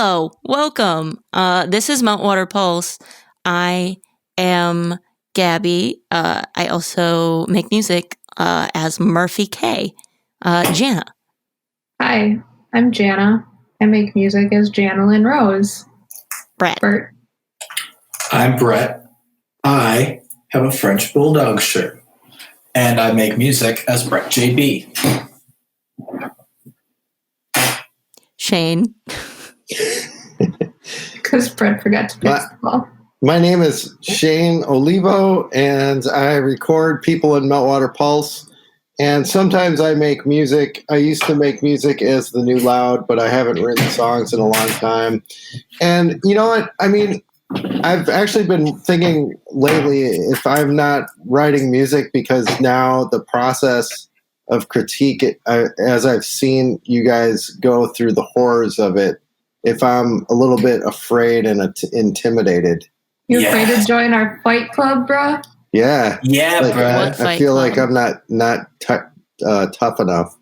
Hello, welcome. This is Meltwater Pulse. I am Gabby. I also make music as Murphy K. Jana. Hi, I'm Jana. I make music as Janalyn Rose. Bert. I'm Brett. I have a French Bulldog shirt. And I make music as Brett JB. Shane. Because Brett forgot to fix the ball. My name is Shane Olivo, and I record people in Meltwater Pulse. And sometimes I make music. I used to make music as The New Loud, but I haven't written songs in a long time. And you know what? I mean, I've actually been thinking lately if I'm not writing music, because now the process of critique, as I've seen you guys go through the horrors of it, if I'm a little bit afraid and intimidated. You afraid to join our fight club, bro? Yeah. Yeah, like, bro. I feel like I'm not tough enough.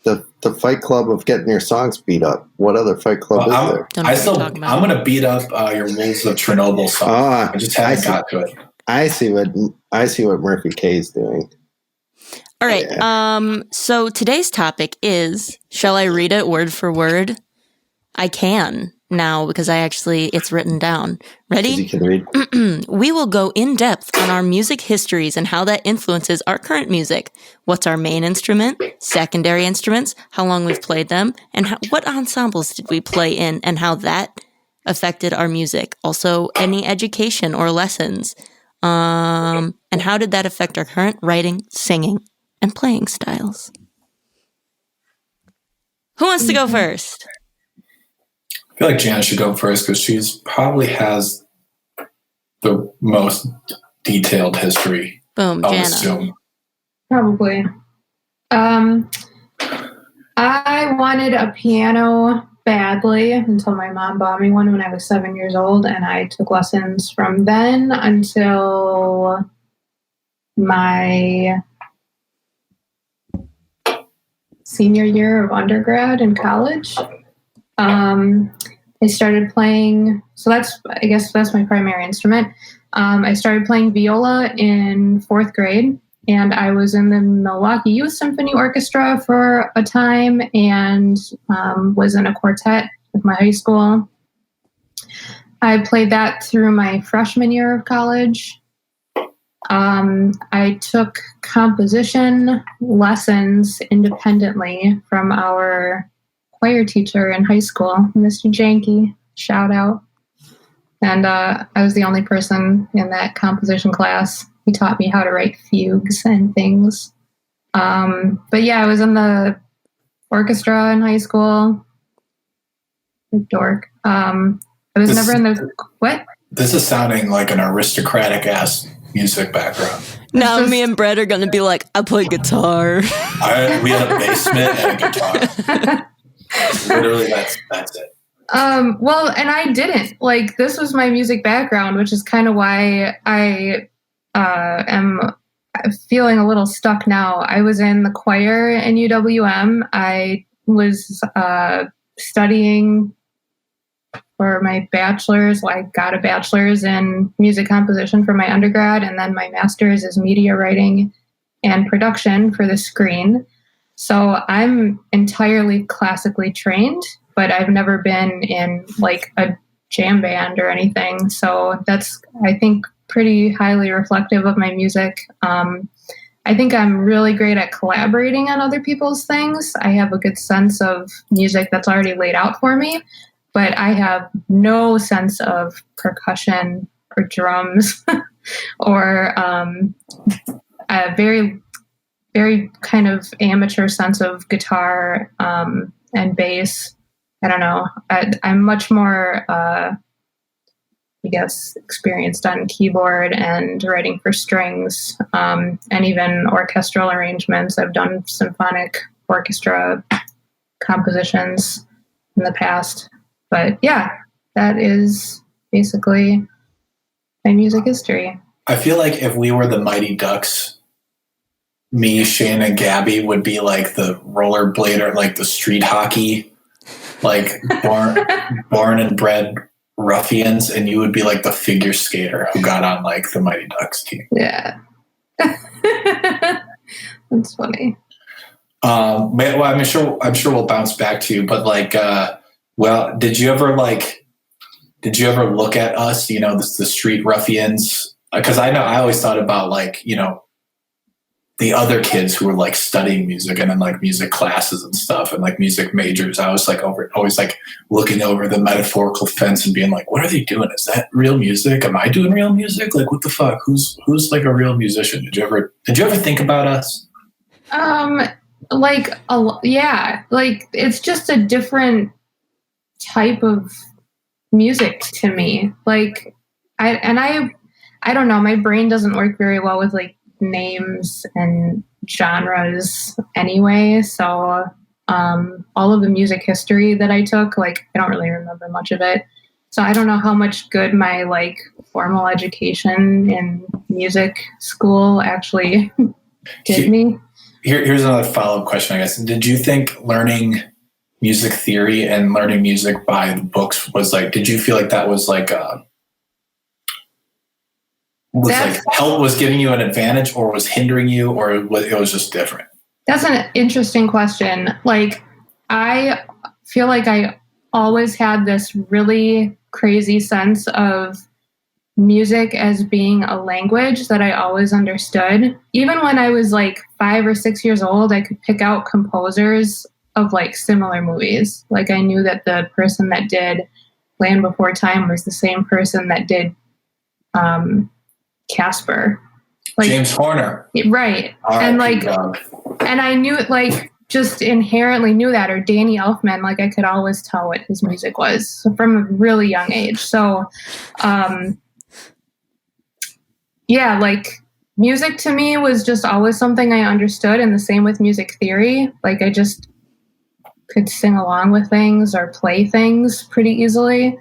The fight club of getting your songs beat up. What other fight club is there? I'm going to beat up your Wolves of Chernobyl song. I just haven't got to it. I see what Murphy K is doing. All right. Yeah. So today's topic is, shall I read it word for word? I can now because it's written down. Ready? You can read. We will go in depth on our music histories and how that influences our current music. What's our main instrument, secondary instruments, how long we've played them, and what ensembles did we play in, and how that affected our music. Also, any education or lessons, and how did that affect our current writing, singing, and playing styles. Who wants to go first? I feel like Jana should go first because she's probably has the most detailed history. Boom, I'll Jana. assume. Probably. I wanted a piano badly until my mom bought me one when I was 7 years old, and I took lessons from then until my senior year of undergrad in college. I started playing, so I guess that's my primary instrument. I started playing viola in 4th grade, and I was in the Milwaukee Youth Symphony Orchestra for a time, and was in a quartet with my high school. I played that through my freshman year of college. I took composition lessons independently from our choir teacher in high school, Mr. Janky, shout out. And I was the only person in that composition class. He taught me how to write fugues and things. But yeah, I was in the orchestra in high school. Dork. I was never in the... What? This is sounding like an aristocratic-ass music background. Now me and Brett are going to be like, I play guitar. We had a basement and a guitar. Literally, that's it. Well, and I didn't. Like, this was my music background, which is kind of why I am feeling a little stuck now. I was in the choir in UWM. I was studying for my bachelor's. I got a bachelor's in music composition for my undergrad, and then my master's is media writing and production for the screen. So I'm entirely classically trained, but I've never been in like a jam band or anything. So that's, I think, pretty highly reflective of my music. I think I'm really great at collaborating on other people's things. I have a good sense of music that's already laid out for me, but I have no sense of percussion or drums or a very kind of amateur sense of guitar and bass. I don't know. I'm much more, experienced on keyboard and writing for strings, and even orchestral arrangements. I've done symphonic orchestra compositions in the past. But yeah, that is basically my music history. I feel like if we were the Mighty Ducks, me, Shane, and Gabby would be like the rollerblader, like the street hockey like born and bred ruffians, and you would be like the figure skater who got on like the Mighty Ducks team. Yeah. That's funny. Well, I'm sure we'll bounce back to you, but like, well, did you ever look at us, the street ruffians? Because I know I always thought about like, the other kids who were like studying music and in like music classes and stuff and like music majors. I was like always like looking over the metaphorical fence and being like, what are they doing? Is that real music? Am I doing real music? Like, what the fuck? Who's like a real musician? Did you ever think about us? Yeah, like it's just a different type of music to me. Like I don't know, my brain doesn't work very well with like names and genres anyway. So all of the music history that I took, like I don't really remember much of it. So I don't know how much good my like formal education in music school actually did me. Here's another follow-up question, I guess. Did you think learning music theory and learning music by the books was like, did you feel like that was like was giving you an advantage, or was hindering you, or it was just different? That's an interesting question. Like, I feel like I always had this really crazy sense of music as being a language that I always understood. Even when I was like 5 or 6 years old, I could pick out composers of like similar movies. Like I knew that the person that did Land Before Time was the same person that did Casper. Like, James Horner. Right. And like, and I knew it, like, just inherently knew that, or Danny Elfman, like I could always tell what his music was from a really young age. So, yeah, like music to me was just always something I understood, and the same with music theory. Like I just could sing along with things or play things pretty easily,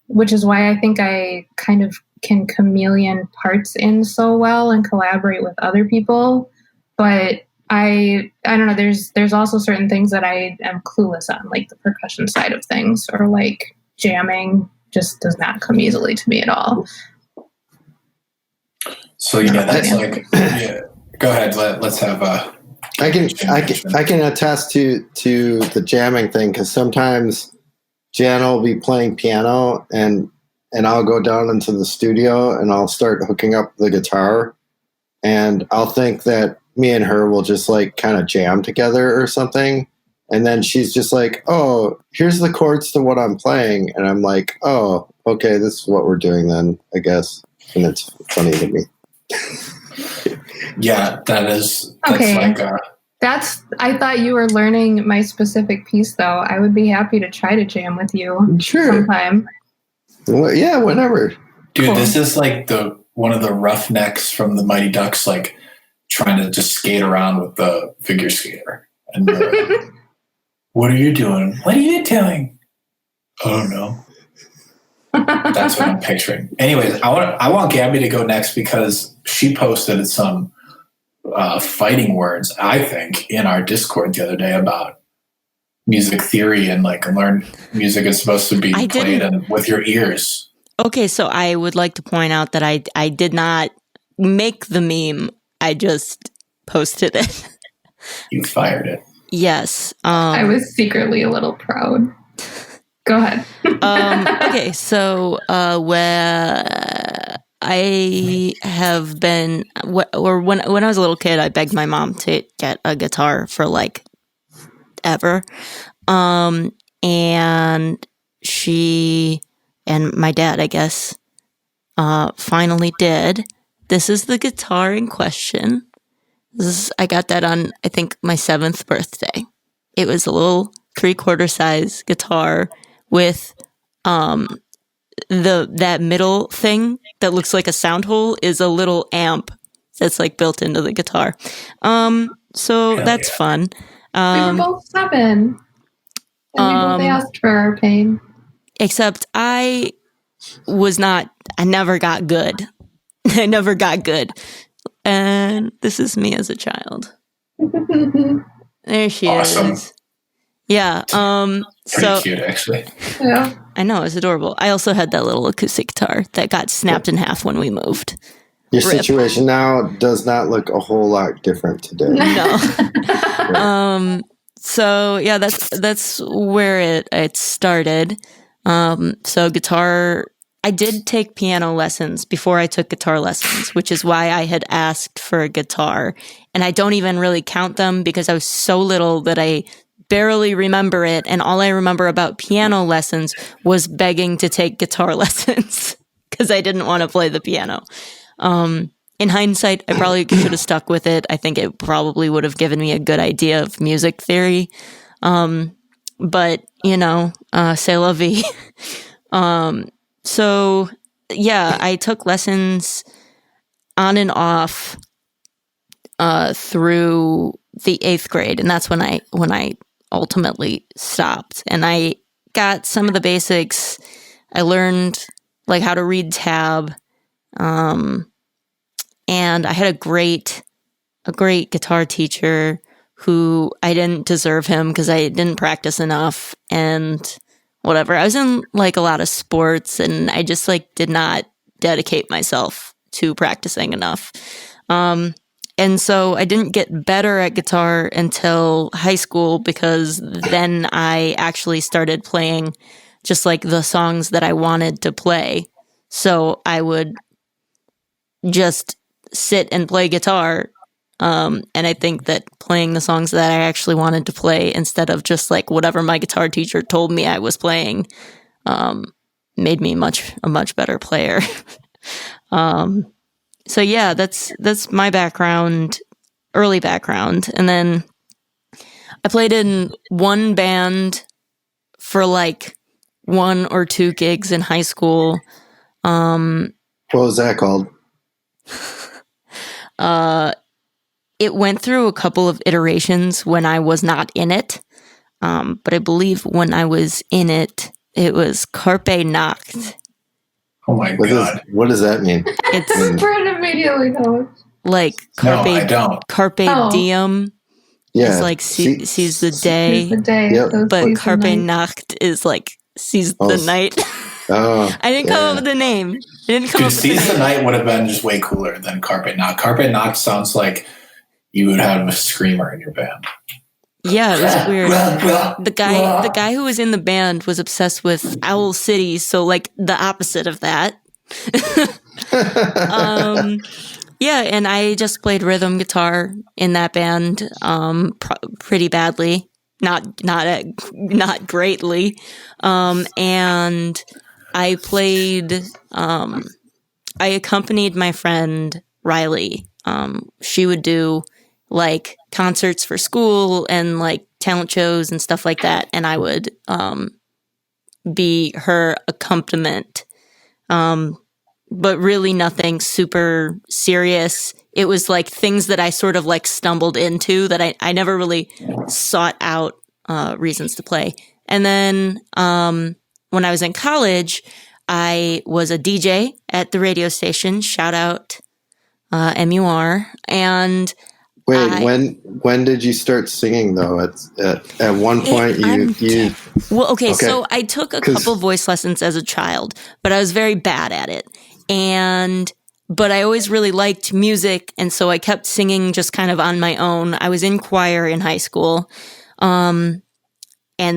which is why I think I kind of can chameleon parts in so well and collaborate with other people. But I don't know, there's also certain things that I am clueless on, like the percussion side of things, or like jamming just does not come easily to me at all. So yeah, that's like, yeah. Go ahead. Let's have I can attest to the jamming thing, because sometimes Jan will be playing piano and I'll go down into the studio and I'll start hooking up the guitar, and I'll think that me and her will just like kind of jam together or something. And then she's just like, oh, here's the chords to what I'm playing. And I'm like, oh, okay, this is what we're doing then, I guess. And it's funny to me. Yeah, that's okay. Like I thought you were learning my specific piece, though. I would be happy to try to jam with you sometime. Well, yeah, whenever. Dude, cool. This is like one of the roughnecks from the Mighty Ducks, like trying to just skate around with the figure skater. And what are you doing? What are you doing? I don't know. That's what I'm picturing. Anyways, I want Gabby to go next, because she posted some fighting words, I think, in our Discord the other day about music theory and like learn music is supposed to be played with your ears. Okay, so I would like to point out that I did not make the meme. I just posted it. You fired it. Yes. I was secretly a little proud. Go ahead. Okay, so where I have been, or when I was a little kid, I begged my mom to get a guitar for like ever, and she and my dad, I guess, finally did. This is the guitar in question. I got that on, I think, my 7th birthday. It was a little 3/4 size guitar with that middle thing that looks like a sound hole is a little amp that's like built into the guitar. So that's fun. We were both 7. And we both asked for our pain. Except I never got good. I never got good. And this is me as a child. There she is. Yeah. Pretty So cute, actually. Yeah. I know, it's adorable. I also had that little acoustic guitar that got snapped in half when we moved. Your Rip. situation now does not look a whole lot different today. No. So yeah, that's where it started. So guitar, I did take piano lessons before I took guitar lessons, which is why I had asked for a guitar. And I don't even really count them because I was so little that I barely remember it. And all I remember about piano lessons was begging to take guitar lessons because I didn't want to play the piano. In hindsight, I probably should have stuck with it. I think it probably would have given me a good idea of music theory. But, c'est la vie. So, yeah, I took lessons on and off through the 8th grade. And that's when I ultimately stopped. And I got some of the basics. I learned like how to read tab. And I had a great guitar teacher who I didn't deserve him because I didn't practice enough and whatever. I was in like a lot of sports and I just like did not dedicate myself to practicing enough. And so I didn't get better at guitar until high school because then I actually started playing just like the songs that I wanted to play. So I would just sit and play guitar. And I think that playing the songs that I actually wanted to play instead of just like whatever my guitar teacher told me I was playing, made me a much better player. So yeah, that's my background, early background. And then I played in one band for like 1 or 2 gigs in high school. What was that called? It went through a couple of iterations when I was not in it. But I believe when I was in it, it was Carpe Nacht. Oh my God. What does that mean? It's Brent immediately knows. like No, I don't. Carpe Diem Yeah. is like seize the day. Seize the day. Yep. So But seize the Carpe night. Nacht is like seize the night. Oh, I didn't come up with the name. Seize the Night would have been just way cooler than Carpe Knock. Carpe Knock sounds like you would have a screamer in your band. Yeah, it was weird. The guy who was in the band was obsessed with Owl City, so like the opposite of that. Yeah, and I just played rhythm guitar in that band pretty badly, not greatly, and I played. I accompanied my friend Riley. She would do like concerts for school and like talent shows and stuff like that, and I would be her accompaniment. But really nothing super serious. It was like things that I sort of like stumbled into that I never really sought out reasons to play. And then when I was in college, I was a DJ at the radio station. Shout out MUR. And wait, when did you start singing though? At one point you well, okay, so I took a couple voice lessons as a child, but I was very bad at it. But I always really liked music, and so I kept singing just kind of on my own. I was in choir in high school. And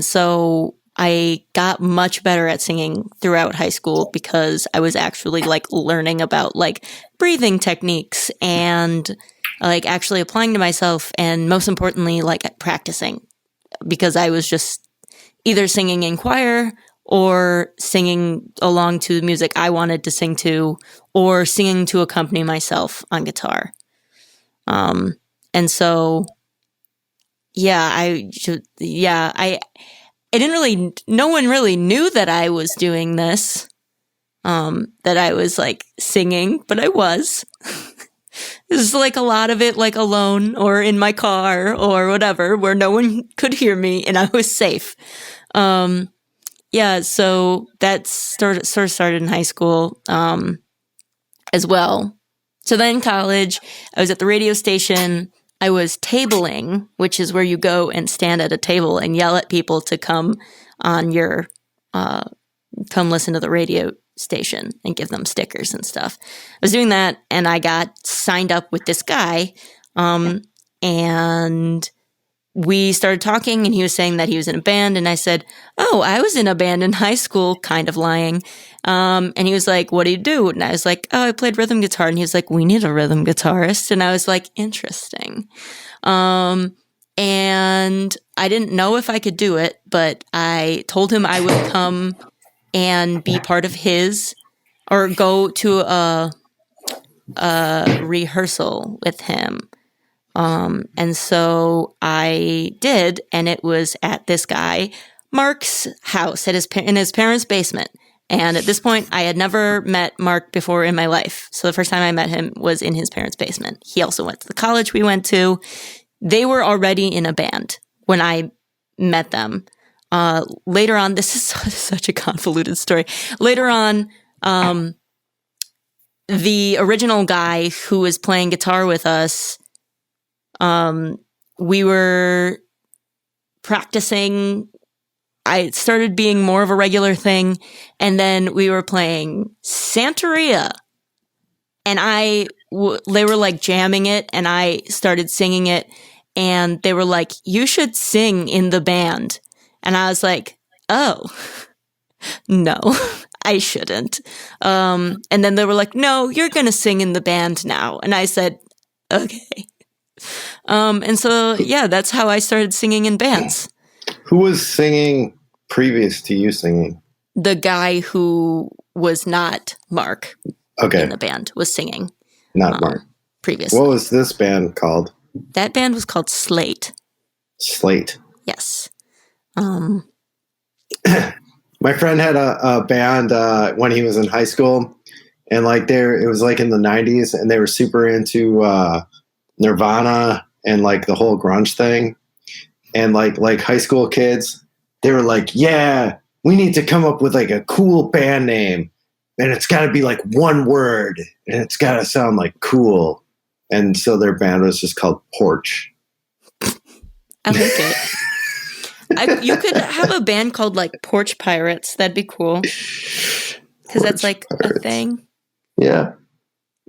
so I got much better at singing throughout high school because I was actually like learning about like breathing techniques and like actually applying to myself, and most importantly, like practicing, because I was just either singing in choir or singing along to the music I wanted to sing to, or singing to accompany myself on guitar. And so, I didn't really, no one really knew that I was doing this, that I was like singing, but I was. It was like a lot of it like alone or in my car or whatever, where no one could hear me and I was safe. So that sort of started in high school as well. So then in college, I was at the radio station. I was tabling, which is where you go and stand at a table and yell at people to come on your come listen to the radio station and give them stickers and stuff. I was doing that, and I got signed up with this guy, and we started talking, and he was saying that he was in a band, and I said, oh, I was in a band in high school, kind of lying. And he was like, what do you do? And I was like, oh, I played rhythm guitar. And he was like, we need a rhythm guitarist. And I was like, interesting. And I didn't know if I could do it, but I told him I would come and be part of his, or go to a rehearsal with him. And so I did, and it was at this guy, Mark's house, in his parents' basement. And at this point, I had never met Mark before in my life. So the first time I met him was in his parents' basement. He also went to the college we went to. They were already in a band when I met them. Later on, this is such a convoluted story. Later on, the original guy who was playing guitar with us, we were practicing. I started being more of a regular thing, and then we were playing Santeria, and they were like jamming it, and I started singing it, and they were like, you should sing in the band. And I was like, oh, no, I shouldn't. And then they were like, no, you're going to sing in the band now. And I said, okay. And so, yeah, that's how I started singing in bands. Who was singing previous to you singing? The guy who was not Mark in the band was singing. Not Mark. Previously. What was this band called? That band was called Slate. Slate. Yes. My friend had a band when he was in high school, and it was like in the 90s, and they were super into Nirvana and like the whole grunge thing. And like high school kids, they were like, yeah, we need to come up with like a cool band name, and it's got to be like one word, and it's got to sound like cool. And so their band was just called Porch. I like it. You could have a band called like Porch Pirates. That'd be cool. Because that's like a thing. Yeah.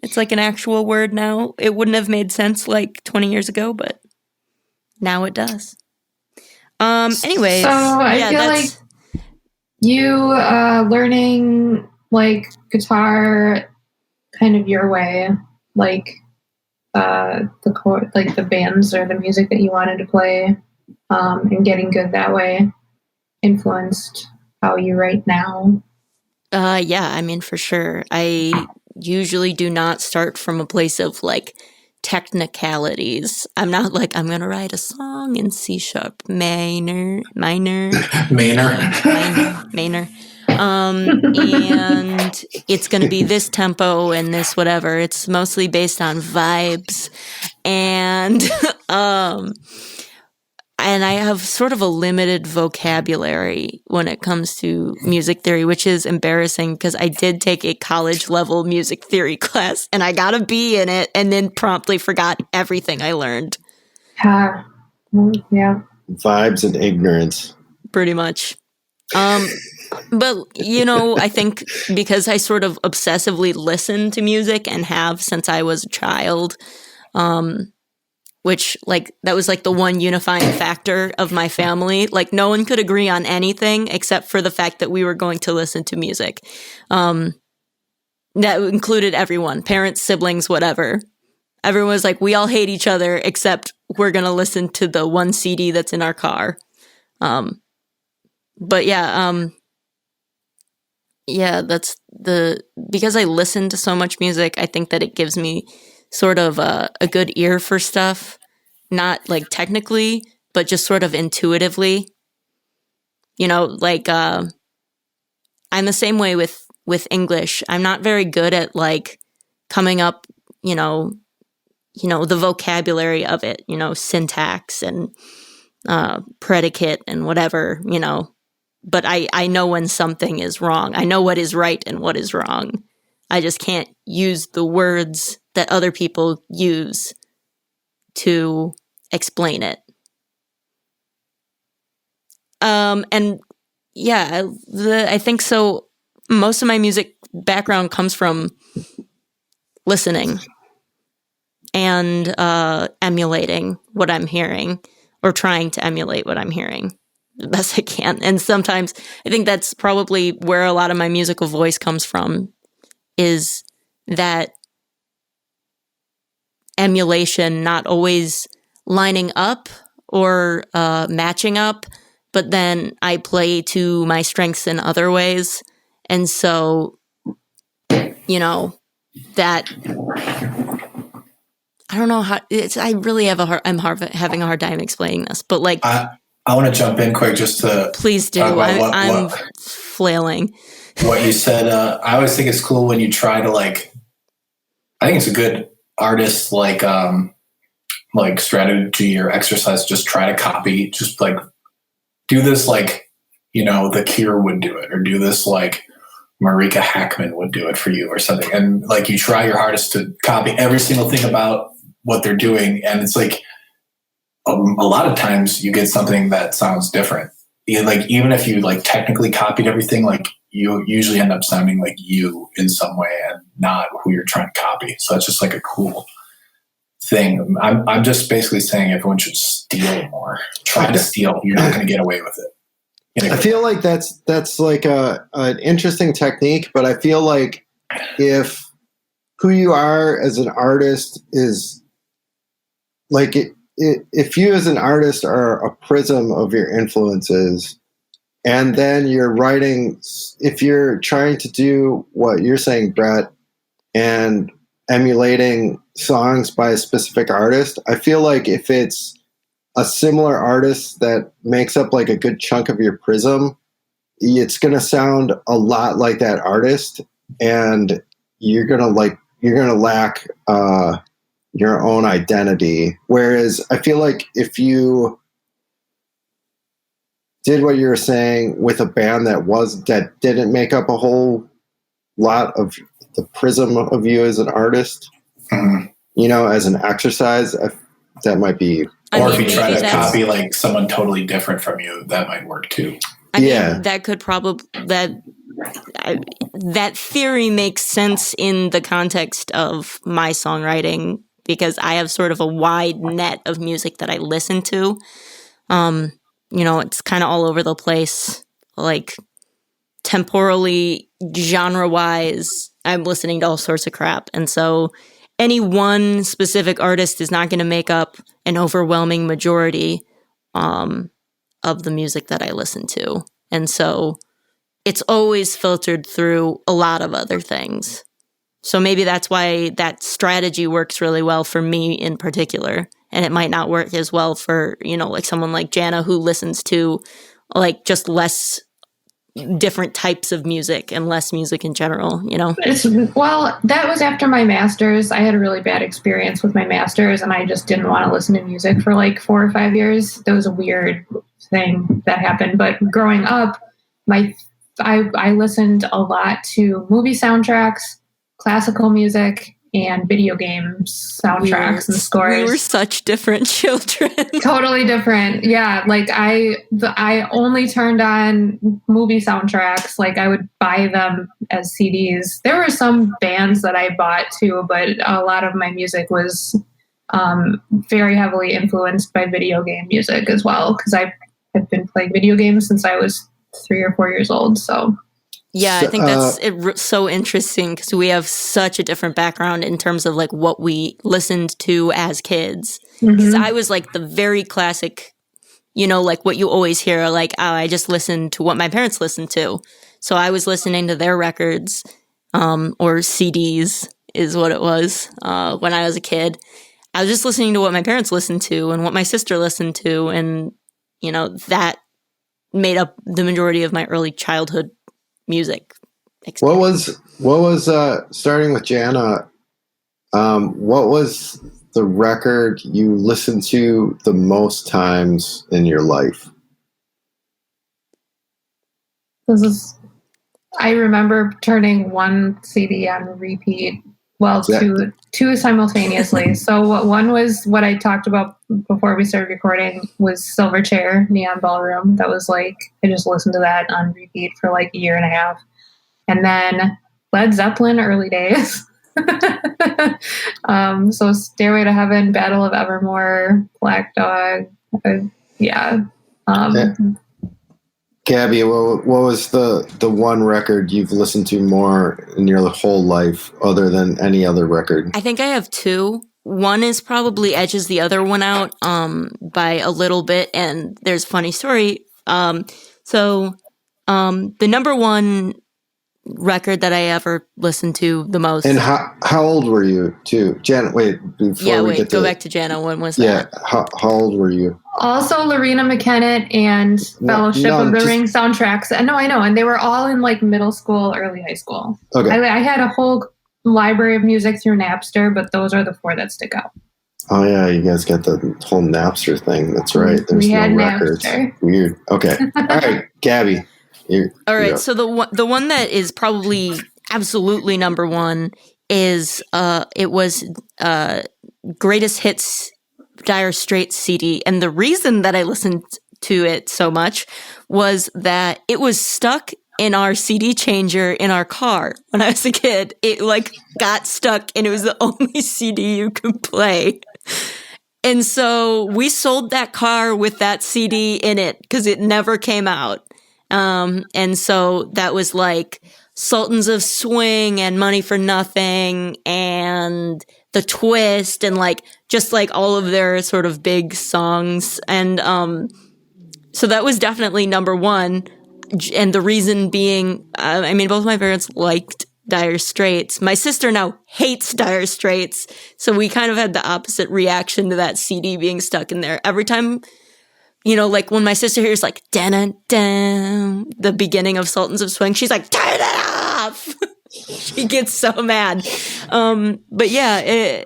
It's like an actual word now. It wouldn't have made sense like 20 years ago, but now it does. Anyways. So I feel like you learning like guitar kind of your way, like the bands or the music that you wanted to play, and getting good that way influenced how you write now. Yeah, I mean, for sure. I usually do not start from a place of like technicalities. I'm not like, I'm going to write a song in C sharp minor. And it's going to be this tempo and this whatever. It's mostly based on vibes. And I have sort of a limited vocabulary when it comes to music theory, which is embarrassing because I did take a college level music theory class and I got a B in it and then promptly forgot everything I learned. Yeah. Vibes and ignorance. Pretty much. But, I think because I sort of obsessively listen to music and have since I was a child, which, like, that was, like, the one unifying factor of my family. Like, no one could agree on anything except for the fact that we were going to listen to music. That included everyone, parents, siblings, whatever. Everyone was like, we all hate each other except we're going to listen to the one CD that's in our car. But, yeah, that's because I listen to so much music, I think that it gives me sort of a good ear for stuff, not like technically, but just sort of intuitively. I'm the same way with English. I'm not very good at like coming up, the vocabulary of it, syntax and predicate and whatever, but I know when something is wrong. I know what is right and what is wrong. I just can't use the words that other people use to explain it. And yeah, I think so. Most of my music background comes from listening and emulating what I'm hearing, or trying to emulate what I'm hearing the best I can. And sometimes I think that's probably where a lot of my musical voice comes from, is that emulation not always lining up or matching up, but then I play to my strengths in other ways. And so, that I don't know how it's. I really have having a hard time explaining this, but like, I want to jump in quick just to please do. I'm flailing. What you said. I always think it's cool when you try to I think it's a good artist like strategy or exercise. Just try to copy. Just do this The Cure would do it, or do this Marika Hackman would do it for you or something. And you try your hardest to copy every single thing about what they're doing. And it's a lot of times you get something that sounds different. Even if you technically copied everything, you usually end up sounding like you in some way and not who you're trying to copy. So that's just a cool thing. I'm just basically saying everyone should steal more. Try to steal. You're not going to get away with it. I feel like that's an interesting technique, but I feel like if who you are as an artist is if you as an artist are a prism of your influences, and then you're writing, if you're trying to do what you're saying, Brett, and emulating songs by a specific artist, I feel like if it's a similar artist that makes up a good chunk of your prism, it's going to sound a lot like that artist, and you're going to lack your own identity. Whereas I feel like if you did what you were saying with a band that didn't make up a whole lot of the prism of you as an artist, as an exercise, that might be. Or if you try to copy someone totally different from you, that might work too. I mean, that could probably that theory makes sense in the context of my songwriting, because I have sort of a wide net of music that I listen to. It's kind of all over the place, temporally, genre-wise. I'm listening to all sorts of crap, and so any one specific artist is not going to make up an overwhelming majority of the music that I listen to. And so it's always filtered through a lot of other things. So maybe that's why that strategy works really well for me in particular. And it might not work as well for, someone like Jana, who listens to just less different types of music and less music in general, Well, that was after my master's. I had a really bad experience with my master's, and I just didn't want to listen to music for 4 or 5 years. That was a weird thing that happened. But growing up, I listened a lot to movie soundtracks, classical music, and video games soundtracks and scores. We were such different children. Totally different. Yeah. I only turned on movie soundtracks. I would buy them as CDs. There were some bands that I bought too, but a lot of my music was very heavily influenced by video game music as well, because I have been playing video games since I was 3 or 4 years old. So yeah, I think that's so interesting, because we have such a different background in terms of what we listened to as kids. Because I was the very classic, what you always hear, I just listened to what my parents listened to. So I was listening to their records, or CDs is what it was when I was a kid. I was just listening to what my parents listened to and what my sister listened to, and that made up the majority of my early childhood music experience. What was starting with Jana, what was the record you listened to the most times in your life? I remember turning one CD on repeat Well, two simultaneously. So one was what I talked about before we started recording was Silverchair, Neon Ballroom. That was like, I just listened to that on repeat for like a year and a half. And then Led Zeppelin, early days. So Stairway to Heaven, Battle of Evermore, Black Dog. Yeah. Gabby, what was the one record you've listened to more in your whole life other than any other record? I think I have two. One is probably edges the other one out by a little bit, and there's a funny story. The number one record that I ever listened to the most. And how old were you too? Janet, wait, go back to Jana. When was that? Yeah, how old were you? Also Lorena McKennitt and Fellowship of the Ring soundtracks. No, I know. And they were all in like middle school, early high school. Okay. I had a whole library of music through Napster, but those are the four that stick out. Oh yeah, you guys got the whole Napster thing. That's right. There's We had no records. Napster. Weird. Okay. All right, Gabby. All right. So the one that is probably absolutely number one is it was Greatest Hits Dire Straits CD, and the reason that I listened to it so much was that it was stuck in our CD changer in our car when I was a kid. It like got stuck, and it was the only CD you could play. And so we sold that car with that CD in it because it never came out. And so that was like Sultans of Swing and Money for Nothing and The Twist and like just like all of their sort of big songs. And so that was definitely number one. And the reason being, I mean, both my parents liked Dire Straits. My sister now hates Dire Straits. So we kind of had the opposite reaction to that CD being stuck in there. Every time, you know, like when my sister hears like, dun-dun-dun, the beginning of Sultans of Swing, she's like, turn it off! She gets so mad. But yeah,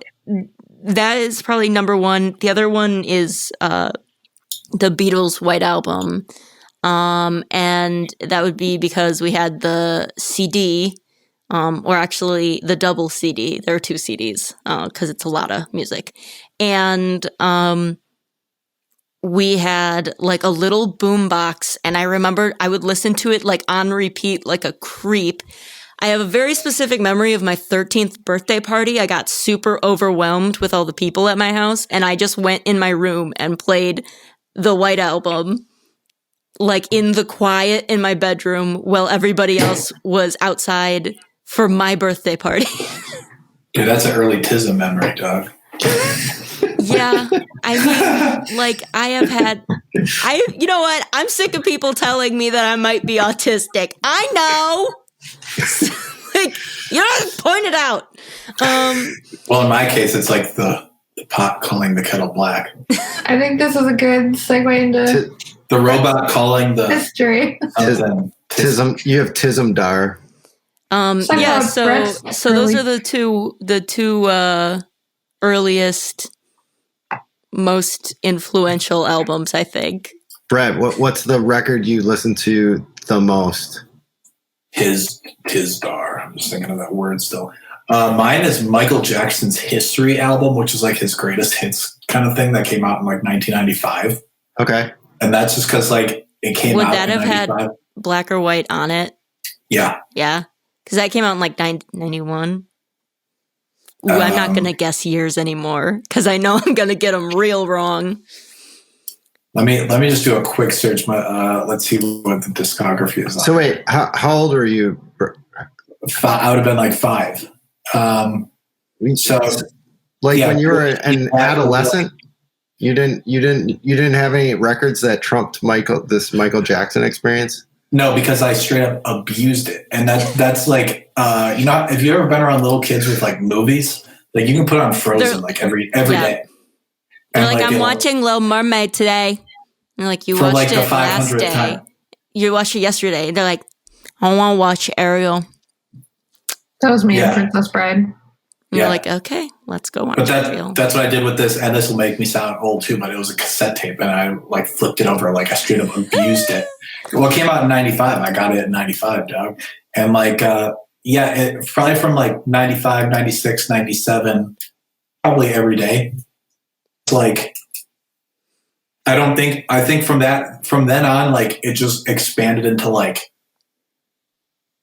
that is probably number one. The other one is the Beatles' White Album. And that would be because we had the CD, or actually the double CD. There are two CDs, because it's a lot of music. And we had like a little boom box, and I remember I would listen to it like on repeat like a creep. I have a very specific memory of my 13th birthday party. I got super overwhelmed with all the people at my house, and I just went in my room and played the White Album like in the quiet in my bedroom while everybody else was outside for my birthday party. Dude, that's an early TISM memory, dog. Yeah, I mean, like you know what? I'm sick of people telling me that I might be autistic. I know. Like, you don't have to point it out. Well, in my case, it's like the pot calling the kettle black. I think this is a good segue into the robot calling the history. TISM. You have TISM Dar. Yeah. So those are the two earliest, most influential albums, I think. Brett, what's the record you listen to the most? Tisdar. I'm just thinking of that word still. Mine is Michael Jackson's History album, which is like his greatest hits kind of thing that came out in like 1995. Okay. And that's just because like it came out. Would that in have 95. had Black or White on it? Yeah. Yeah. Because that came out in like 91. Ooh, I'm not going to guess years anymore because I know I'm going to get them real wrong. Let me just do a quick search. Let's see what the discography is. So wait, how old were you? I would have been like 5. So, like when you were an adolescent, you didn't have any records that trumped this Michael Jackson experience. No, because I straight up abused it, and that's like have you ever been around little kids with like movies? Like you can put on Frozen like every day. They're like, I'm watching Little Mermaid today. And like, you watched it last day. Time. You watched it yesterday. They're like, I want to watch Ariel. That was me and Princess Bride. And you're like, okay, let's go watch Ariel. That's what I did with this, and this will make me sound old too, but it was a cassette tape, and I like flipped it over, like I straight up abused it. Well, it came out in 95. I got it in 95, dog. And like, yeah, probably from like 95, 96, 97, probably every day. It's like, I think from then on, like it just expanded into like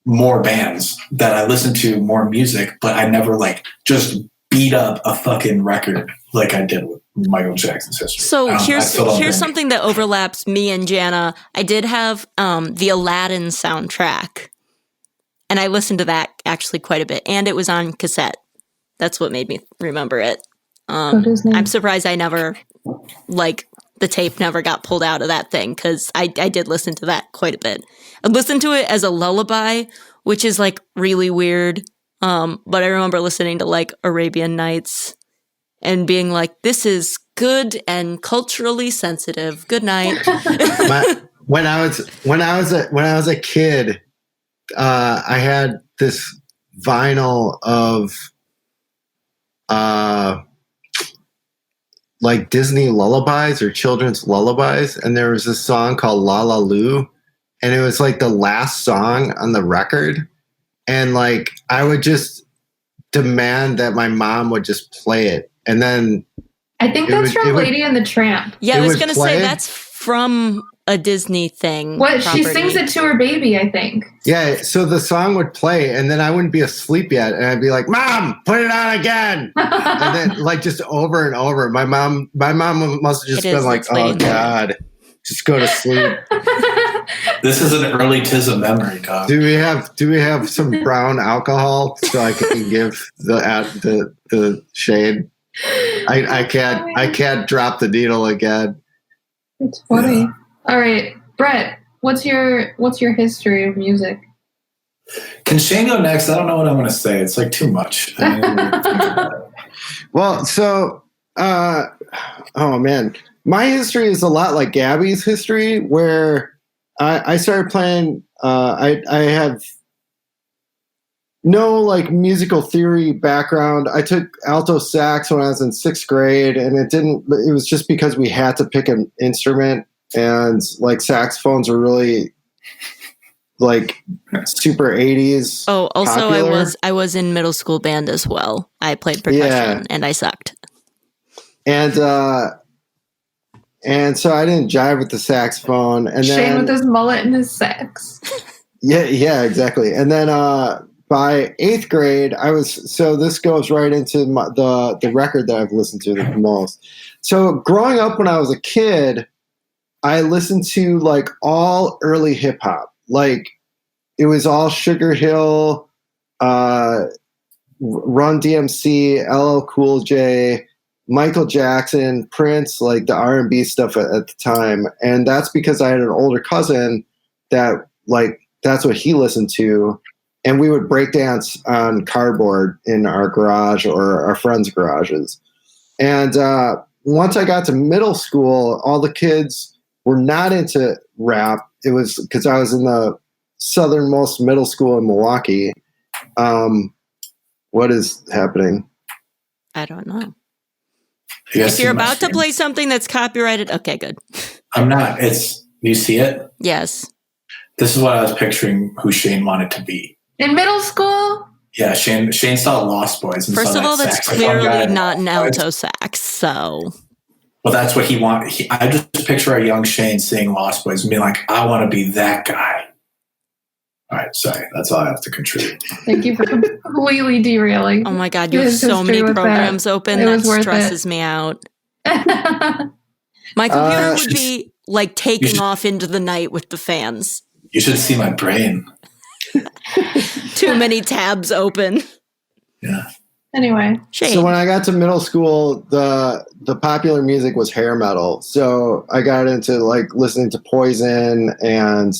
more bands that I listened to, more music, but I never like just beat up a fucking record like I did with Michael Jackson's history. So here's something that overlaps me and Jana. I did have the Aladdin soundtrack, and I listened to that actually quite a bit, and it was on cassette. That's what made me remember it. I'm surprised I never, like, the tape never got pulled out of that thing, because I did listen to that quite a bit. I listened to it as a lullaby, which is, like, really weird. But I remember listening to, like, Arabian Nights and being like, this is good and culturally sensitive. Good night. When I was a kid, I had this vinyl of like Disney lullabies or children's lullabies, and there was this song called La La Lu, and it was like the last song on the record, and like I would just demand that my mom would just play it, and then I think that's from Lady and the Tramp. Yeah, I was gonna say that's from a Disney thing. What property. She sings it to her baby, I think. Yeah, so the song would play, and then I wouldn't be asleep yet, and I'd be like, "Mom, put it on again," and then like just over and over. My mom must have just been like, "Oh God, just go to sleep." This is an early tism memory, dog. Do we have some brown alcohol so I can give the shade? I can't drop the needle again. It's funny. Yeah. All right, Brett, what's your history of music? Can Shane go next? I don't know what I'm going to say. It's like too much. Well, so, oh man, my history is a lot like Gabby's history, where I started playing. I have no like musical theory background. I took alto sax when I was in 6th grade, and it was just because we had to pick an instrument. And like saxophones were really like super 80s. Oh, also popular. I was in middle school band as well. I played percussion and I sucked. And so I didn't jive with the saxophone. And Shane then, with his mullet and his sax. Yeah, exactly. And then by 8th grade, this goes right into the record that I've listened to the most. So growing up when I was a kid, I listened to like all early hip hop. Like it was all Sugar Hill, Run DMC, LL Cool J, Michael Jackson, Prince, like the R&B stuff at the time. And that's because I had an older cousin that like that's what he listened to. And we would break dance on cardboard in our garage or our friends' garages. And once I got to middle school, all the kids were not into rap. It was because I was in the southernmost middle school in Milwaukee. What is happening? I don't know. If you're about to play something that's copyrighted, okay, good. I'm not. You see it? Yes. This is what I was picturing who Shane wanted to be. In middle school? Yeah, Shane saw Lost Boys. And First of all, that's clearly not an alto sax, so... Well, that's what he wanted. I just picture a young Shane seeing Lost Boys and being like, I want to be that guy. All right, sorry. That's all I have to contribute. Thank you for completely derailing. Oh my God, you have so many programs open. That stresses me out. My computer would be like taking off into the night with the fans. You should see my brain. Too many tabs open. Yeah. Anyway, Shane. So when I got to middle school, the popular music was hair metal. So I got into like listening to Poison and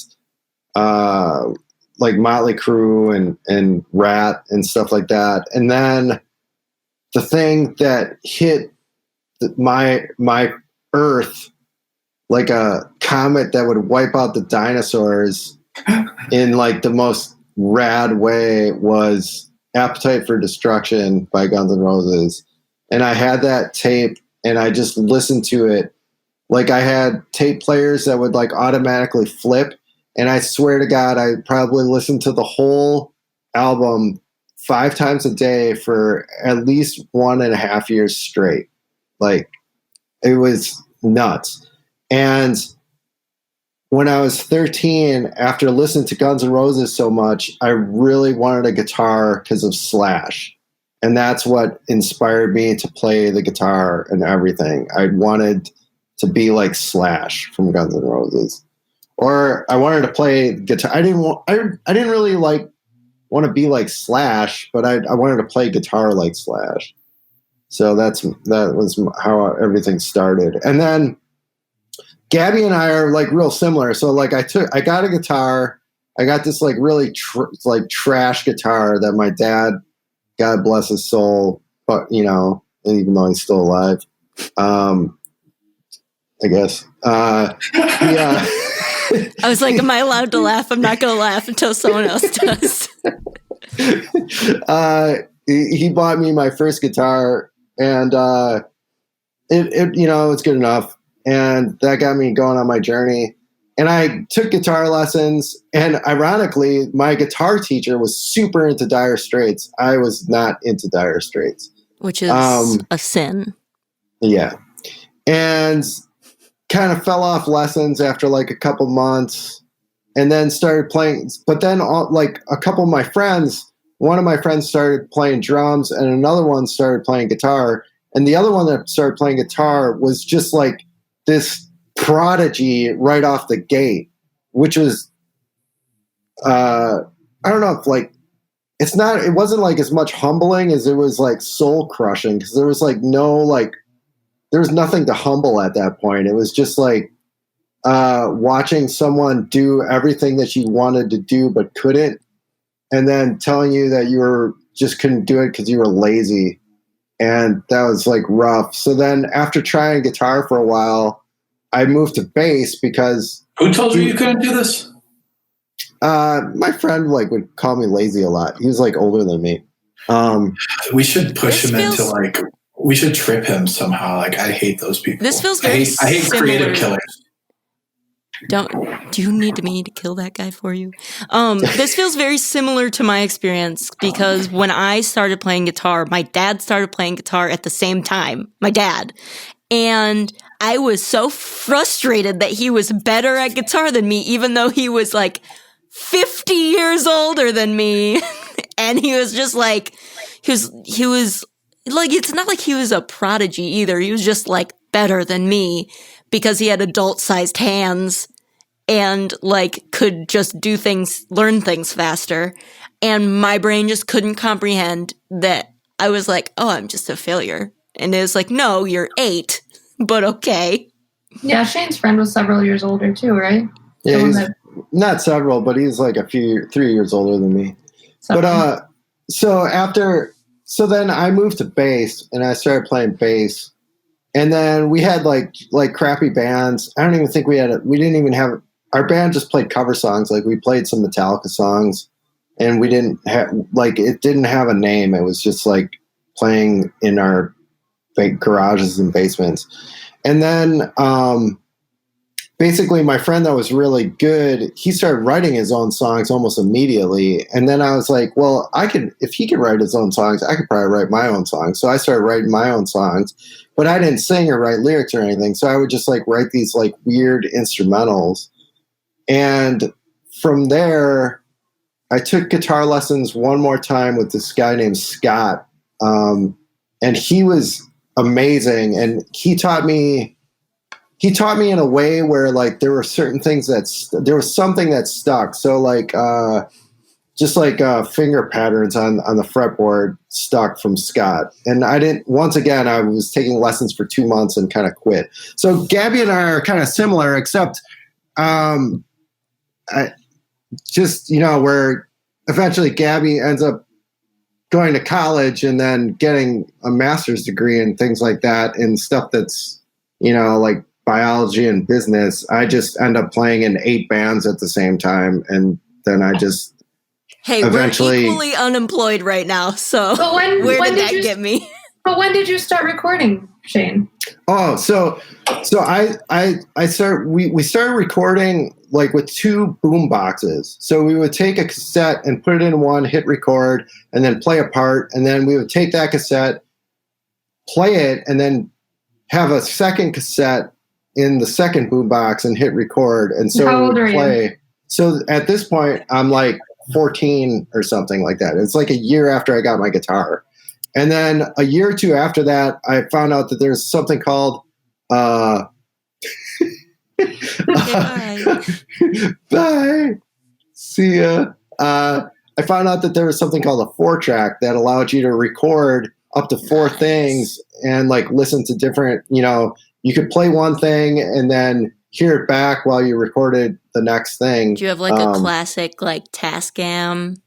like Motley Crue and Rat and stuff like that. And then the thing that hit my earth like a comet that would wipe out the dinosaurs in like the most rad way was Appetite for Destruction by Guns N' Roses. And I had that tape and I just listened to it. Like I had tape players that would like automatically flip. And I swear to God, I probably listened to the whole album 5 times a day for at least 1.5 years straight. Like, it was nuts. And when I was 13, after listening to Guns N' Roses so much, I really wanted a guitar because of Slash. And that's what inspired me to play the guitar and everything. I wanted to be like Slash from Guns N' Roses. Or I wanted to play guitar. I didn't really like want to be like Slash, but I wanted to play guitar like Slash. So that was how everything started. And then Gabby and I are like real similar. So like I got a guitar. I got this like really trash guitar that my dad, God bless his soul, but even though he's still alive, I guess. Yeah. I was like, am I allowed to laugh? I'm not going to laugh until someone else does. He bought me my first guitar, and it's good enough. And that got me going on my journey. And I took guitar lessons, and ironically, my guitar teacher was super into Dire Straits. I was not into Dire Straits. Which is a sin. Yeah. And kind of fell off lessons after like a couple months, and then started playing. But then like a couple of my friends, one of my friends started playing drums, and another one started playing guitar. And the other one that started playing guitar was just like this prodigy right off the gate, which was, I don't know if like, it wasn't like as much humbling as it was like soul crushing. Cause there was like there was nothing to humble at that point. It was just like, watching someone do everything that you wanted to do, but couldn't. And then telling you that you just couldn't do it because you were lazy. And that was like rough. So then after trying guitar for a while, I moved to bass because... Who told you couldn't do this? My friend would call me lazy a lot. He was like older than me. We should push him into like... We should trip him somehow. Like, I hate those people. This feels very I hate creative killers. Do you need me to kill that guy for you? This feels very similar to my experience because when I started playing guitar, my dad started playing guitar at the same time. My dad. And I was so frustrated that he was better at guitar than me, even though he was like 50 years older than me. And he was just like, he was like, it's not like he was a prodigy either. He was just like better than me because he had adult sized hands and like could just do things, learn things faster. And my brain just couldn't comprehend that. I was like, oh, I'm just a failure. And it was like, no, you're 8, but okay. Yeah, Shane's friend was several years older too, right? Yeah, he's not several, but he's like 3 years older than me. Something. But so then I moved to bass and I started playing bass. And then we had like crappy bands. I don't even think we didn't even have, our band just played cover songs. Like we played some Metallica songs and we didn't have, like, it didn't have a name. It was just like playing in our garages and basements. And then, basically my friend that was really good, he started writing his own songs almost immediately. And then I was like, well, if he could write his own songs, I could probably write my own songs. So I started writing my own songs, but I didn't sing or write lyrics or anything. So I would just like write these like weird instrumentals. And from there, I took guitar lessons one more time with this guy named Scott. And he was amazing. And he taught me in a way where like there were certain things there was something that stuck. So like just like finger patterns on the fretboard stuck from Scott. And I was taking lessons for 2 months and kind of quit. So Gabby and I are kind of similar, except where eventually Gabby ends up going to college and then getting a master's degree and things like that and stuff that's, like biology and business. I just end up playing in 8 bands at the same time. And then I just eventually... we're equally unemployed right now. So where did that get me? But when did you start recording, Shane? Oh, so we started recording like with two boom boxes. So we would take a cassette and put it in one, hit record, and then play a part. And then we would take that cassette, play it, and then have a second cassette in the second boombox and hit record. And so How old are play. you? So at this point, I'm like 14 or something like that. It's like a year after I got my guitar. And then a year or two after that, I found out that there's something called bye. See ya. I found out that there was something called a 4-track that allowed you to record up to 4 things and like listen to different, you could play one thing and then hear it back while you recorded the next thing. Do you have like a classic like Tascam?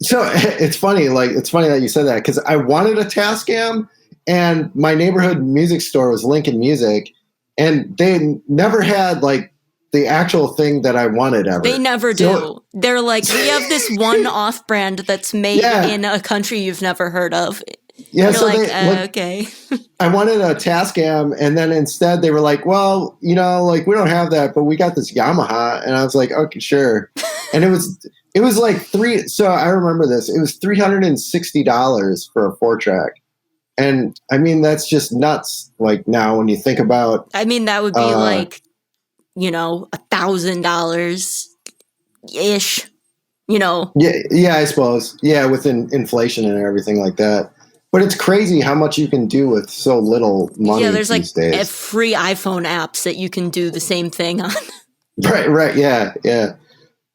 So it's funny that you said that, because I wanted a Tascam, and my neighborhood music store was Lincoln Music, and they never had like the actual thing that I wanted ever. They never do. They're like, we have this one off-brand that's made in a country you've never heard of. Yeah, so okay. I wanted a Tascam, and then instead they were like, well, we don't have that, but we got this Yamaha. And I was like, okay, sure. And it was like so I remember this. It was $360 for a 4-track. And I mean, that's just nuts. Like now when you think about, I mean, that would be like, $1,000 ish, Yeah, I suppose. Yeah, with inflation and everything like that. But it's crazy how much you can do with so little money. Yeah, there's these like days. free iPhone apps that you can do the same thing on. Right. Yeah.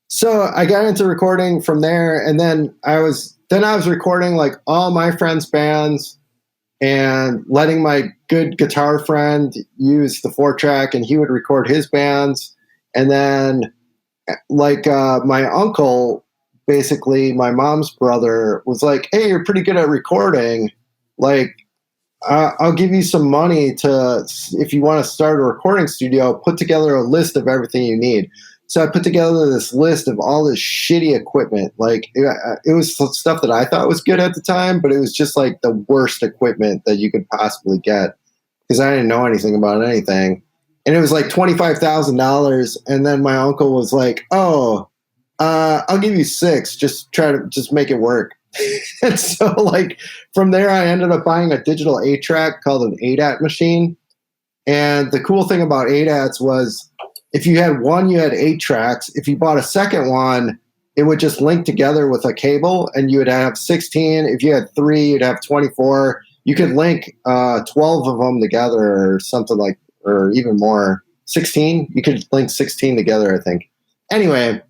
So I got into recording from there, and then I was recording like all my friends' bands and letting my good guitar friend use the 4-track, and he would record his bands. And then like my uncle, basically my mom's brother, was like, hey, you're pretty good at recording. Like, I'll give you some money if you want to start a recording studio, put together a list of everything you need. So I put together this list of all this shitty equipment. Like it was stuff that I thought was good at the time, but it was just like the worst equipment that you could possibly get, because I didn't know anything about anything. And it was like $25,000. And then my uncle was like, oh, I'll give you 6. Just make it work. And so like from there, I ended up buying a digital 8-track called an ADAT machine. And the cool thing about ADATs was, if you had one, you had 8 tracks. If you bought a second one, it would just link together with a cable, and you would have 16. If you had 3, you'd have 24. You could link 12 of them together or something like, or even more. 16? You could link 16 together, I think. Anyway,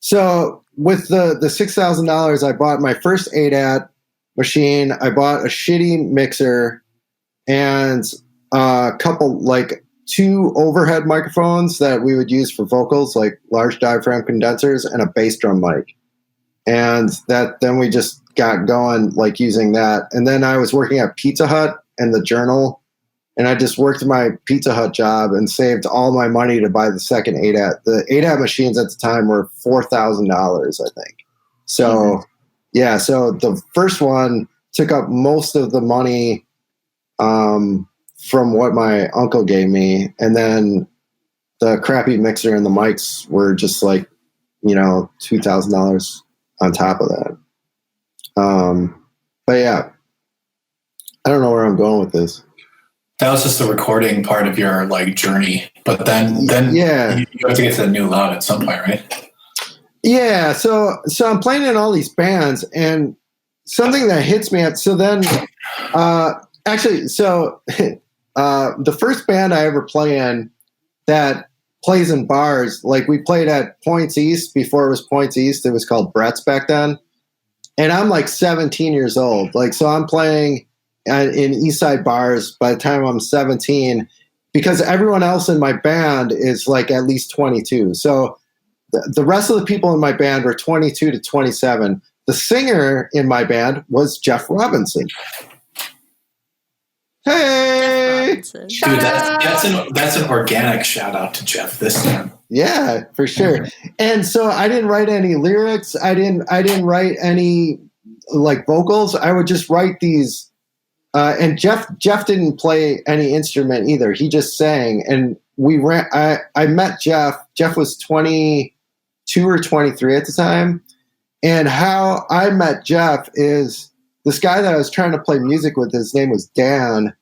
so with the $6,000, I bought my first ADAT machine. I bought a shitty mixer and a couple, like 2 overhead microphones that we would use for vocals, like large diaphragm condensers, and a bass drum mic. And then we just got going, like using that. And then I was working at Pizza Hut and the Journal, and I just worked my Pizza Hut job and saved all my money to buy the second ADAT. The ADAT machines at the time were $4,000, I think. So, yeah, so the first one took up most of the money from what my uncle gave me, and then the crappy mixer and the mics were just like, $2,000 on top of that. But yeah, I don't know where I'm going with this. That was just the recording part of your like journey, but then yeah, you have to get to the new loud at some point, right? Yeah, so I'm playing in all these bands, and something that hits me the first band I ever play in that plays in bars, like we played at Points East before it was Points East. It was called Brett's back then. And I'm like 17 years old. Like, so I'm playing in East Side bars by the time I'm 17, because everyone else in my band is like at least 22. So the rest of the people in my band were 22 to 27. The singer in my band was Jeff Robinson. Hey, dude, that's an organic shout out to Jeff this time. Yeah, for sure. And so I didn't write any lyrics. I didn't write any like vocals. I would just write these And Jeff didn't play any instrument either. He just sang. And I met Jeff. Jeff was 22 or 23 at the time. And how I met Jeff is this guy that I was trying to play music with. His name was Dan.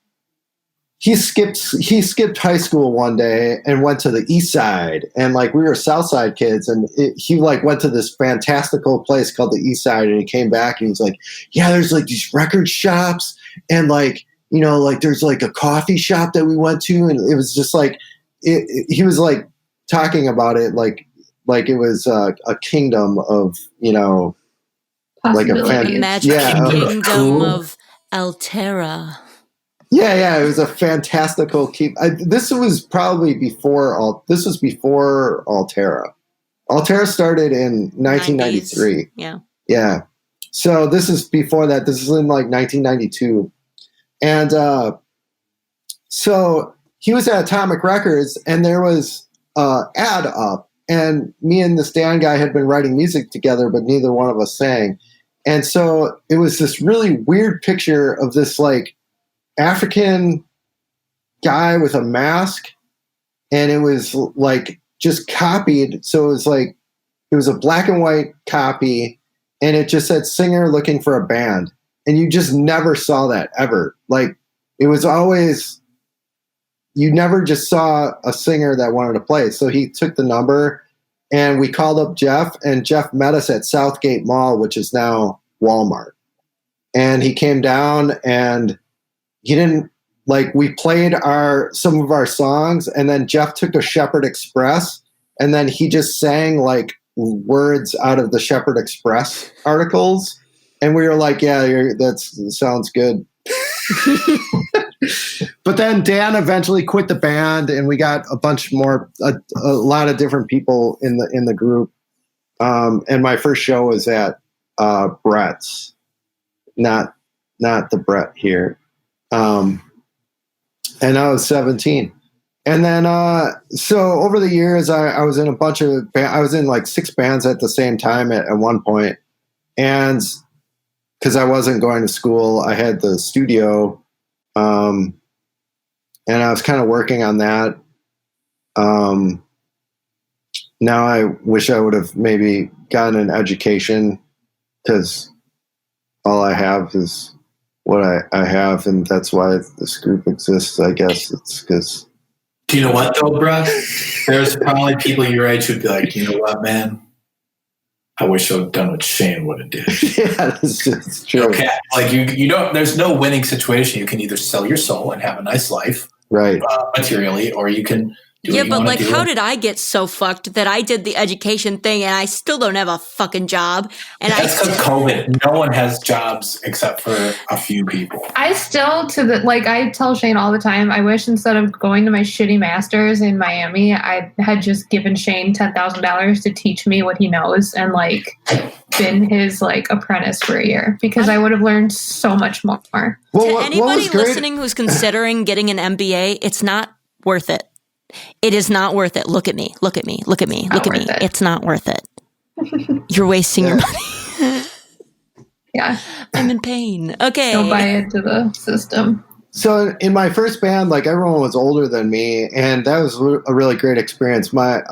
He skipped high school one day and went to the east side, and like we were south side kids, and he like went to this fantastical place called the east side, and he came back and he's like, yeah, there's like these record shops, and like, you know, like there's like a coffee shop that we went to, and it was just like he was like talking about it like it was a kingdom of, you know, like a magic kingdom of Altera. Yeah, it was a fantastical keep. This was before Altera. Altera started in 1993. 90s. Yeah. So this is before that. This is in like 1992, and so he was at Atomic Records, and there was ad up, and me and this Dan guy had been writing music together, but neither one of us sang, and so it was this really weird picture of this like African guy with a mask, and it was like just copied. So it was a black and white copy, and it just said singer looking for a band, and you just never saw that ever. Like it was always, you never just saw a singer that wanted to play. So he took the number, and we called up Jeff, and Jeff met us at Southgate Mall, which is now Walmart, and he came down, and he didn't we played some of our songs, and then Jeff took a Shepherd Express, and then he just sang like words out of the Shepherd Express articles, and we were like, yeah, that sounds good. But then Dan eventually quit the band, and we got a lot of different people in the group. And my first show was at Brett's, not the Brett here. And I was 17. And then, so over the years, I was in a bunch of I was in like 6 bands at the same time at one point. And because I wasn't going to school, I had the studio, and I was kind of working on that. Now I wish I would have maybe gotten an education, because all I have is what I have, and that's why this group exists. I guess it's because. Do you know what though, bro? There's probably people your age who'd be like, you know what, man? I wish I would have done what Shane would have did. Yeah, it's true. Okay, like you don't. There's no winning situation. You can either sell your soul and have a nice life, right, materially, or you can. But like, how did I get so fucked that I did the education thing and I still don't have a fucking job? And that's because COVID. No one has jobs except for a few people. I still, I tell Shane all the time, I wish instead of going to my shitty master's in Miami, I had just given Shane $10,000 to teach me what he knows and like been his like apprentice for a year, because I would have learned so much more. Well, to anybody listening who's considering getting an MBA, it's not worth it. It is not worth it. Look at me. Look at me. Look at me. Look at me. It's not worth it. You're wasting your money. Yeah. I'm in pain. Okay. Don't buy into the system. So in my first band, like everyone was older than me, and that was a really great experience. My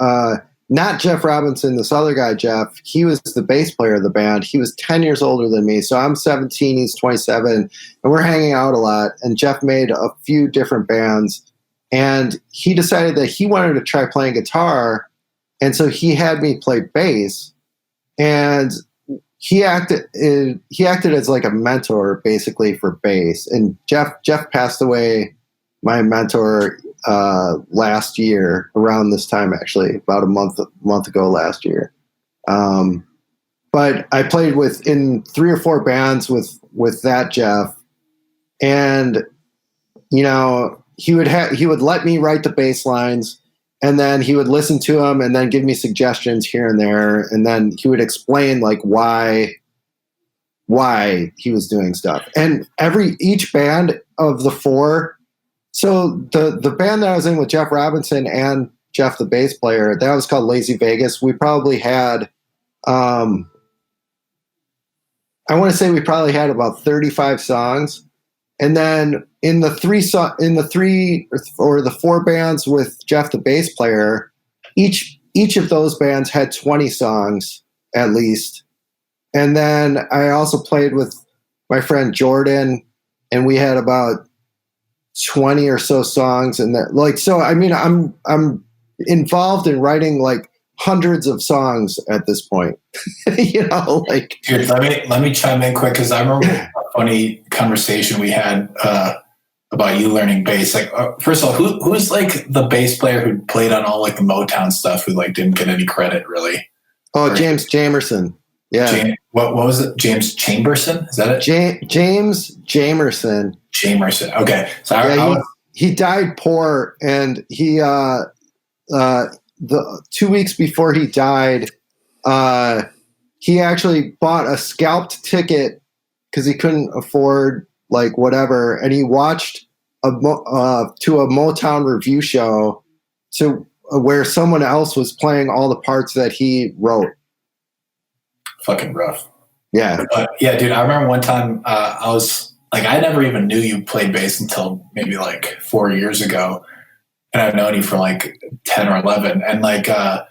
not Jeff Robinson, this other guy, Jeff, he was the bass player of the band. He was 10 years older than me. So I'm 17, he's 27, and we're hanging out a lot. And Jeff made a few different bands. And he decided that he wanted to try playing guitar, and so he had me play bass. And he acted as like a mentor basically for bass. And Jeff passed away, my mentor, last year around this time, actually about a month ago last year. But I played in 3 or 4 bands with that Jeff, and you know. He would let me write the bass lines, and then he would listen to them and then give me suggestions here and there, and then he would explain like why he was doing stuff. And each band of the 4, so the band that I was in with Jeff Robinson and Jeff the bass player, that was called Lazy Vegas. We probably had I want to say we probably had about 35 songs. And then in the three or the four bands with Jeff, the bass player, each of those bands had 20 songs at least. And then I also played with my friend Jordan, and we had about 20 or so songs. And that, like, so I mean, I'm involved in writing like hundreds of songs at this point. You know, like. Dude, let me chime in quick, because I remember a funny conversation we had about you learning bass. Like, first of all, who's like the bass player who played on all like the Motown stuff who like didn't get any credit really? Oh, James Jamerson. Yeah. What was it? James Chamberson? Is that it? James Jamerson. Jamerson. Okay. So he died poor, and he the 2 weeks before he died, he actually bought a scalped ticket because he couldn't afford like whatever, and he watched to a Motown review show where someone else was playing all the parts that he wrote. Fucking rough. Yeah. But yeah, dude, I remember one time I was like, I never even knew you played bass until maybe like 4 years ago. And I've known you for like 10 or 11. And like, I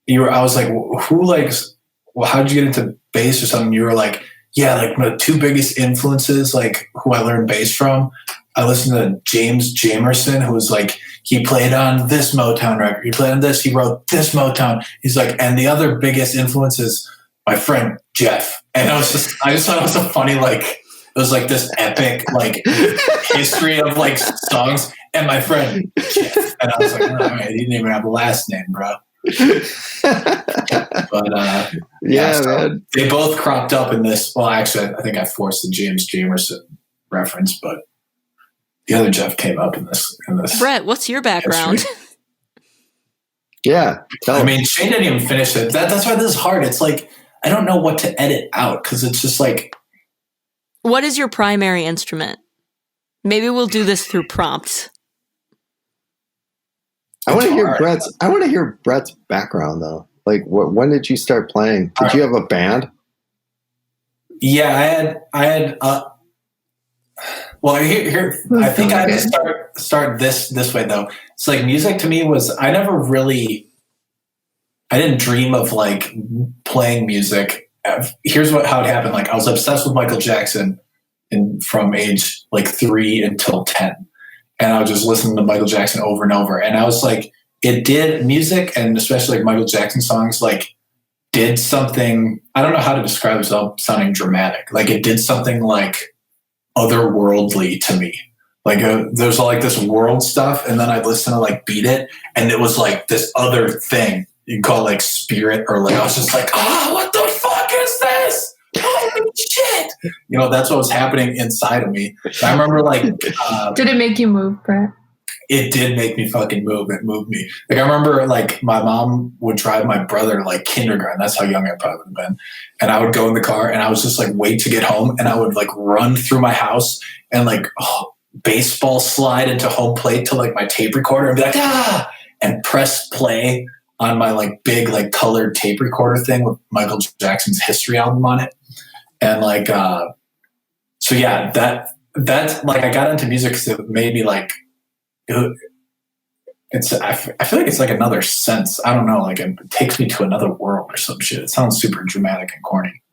was like, who likes, well, how'd you get into bass or something? You were like, yeah, like my two biggest influences, like who I learned bass from. I listened to James Jamerson, who was like, he played on this Motown record. He played on this. He wrote this Motown. He's like, and the other biggest influence is my friend Jeff. And I just thought it was a funny, like, it was like this epic, like, history of like songs. And my friend Jeff. And I was like, no, he didn't even have a last name, bro. But yeah, so man. They both cropped up in this. Well, actually, I think I forced the James Jamerson reference, but the other Jeff came up in this. Brett, what's your background? Yeah. I mean, Shane didn't even finish it. That's why this is hard. It's like, I don't know what to edit out, because it's just like. What is your primary instrument? Maybe we'll do this through prompts. I want to hear Brett's background though. Like, when did you start playing? Did you have a band? Yeah, I had. Well, here I think I had to start this way though. It's like music to me was, I didn't dream of like playing music. Here's how it happened. Like, I was obsessed with Michael Jackson from age like 3 until 10. And I would just listen to Michael Jackson over and over. And I was like, it did music, and especially like Michael Jackson songs, like did something, I don't know how to describe it without sounding dramatic. Like it did something like otherworldly to me. Like there's all like this world stuff. And then I'd listen to like Beat It. And it was like this other thing you can call like spirit, or like, I was just like, what the fuck is this? Holy shit. You know, that's what was happening inside of me. I remember like, did it make you move, Brett? It did make me fucking move. It moved me. Like, I remember like my mom would drive my brother like kindergarten. That's how young I probably would have been. And I would go in the car and I was just like, wait to get home. And I would like run through my house and like baseball slide into home plate to like my tape recorder and be like, and press play on my like big like colored tape recorder thing with Michael Jackson's History album on it. And like, so yeah, that's like, I got into music because it made me like, I feel like it's like another sense. I don't know, like it takes me to another world or some shit. It sounds super dramatic and corny.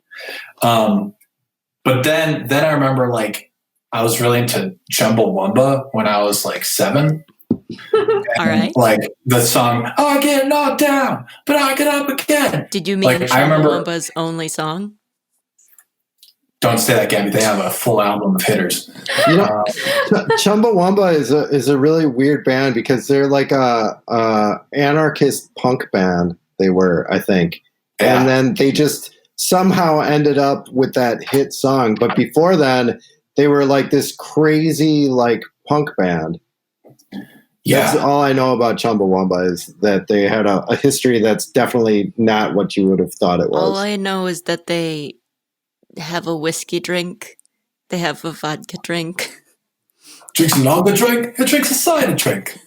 But then I remember like I was really into Chumbawamba when I was like 7. All right. Like the song, I get knocked down, but I get up again. Did you mean like, Chumbawamba's only song? Don't say that, Gabby. They have a full album of hitters. You know, Chumbawamba is a really weird band because they're like a anarchist punk band. They were, I think, and then they just somehow ended up with that hit song. But before then, they were like this crazy like punk band. Yeah, that's all I know about Chumbawamba is that they had a history that's definitely not what you would have thought it was. All I know is that they have a whiskey drink. They have a vodka drink. Drinks a lager drink. It drinks a cider drink.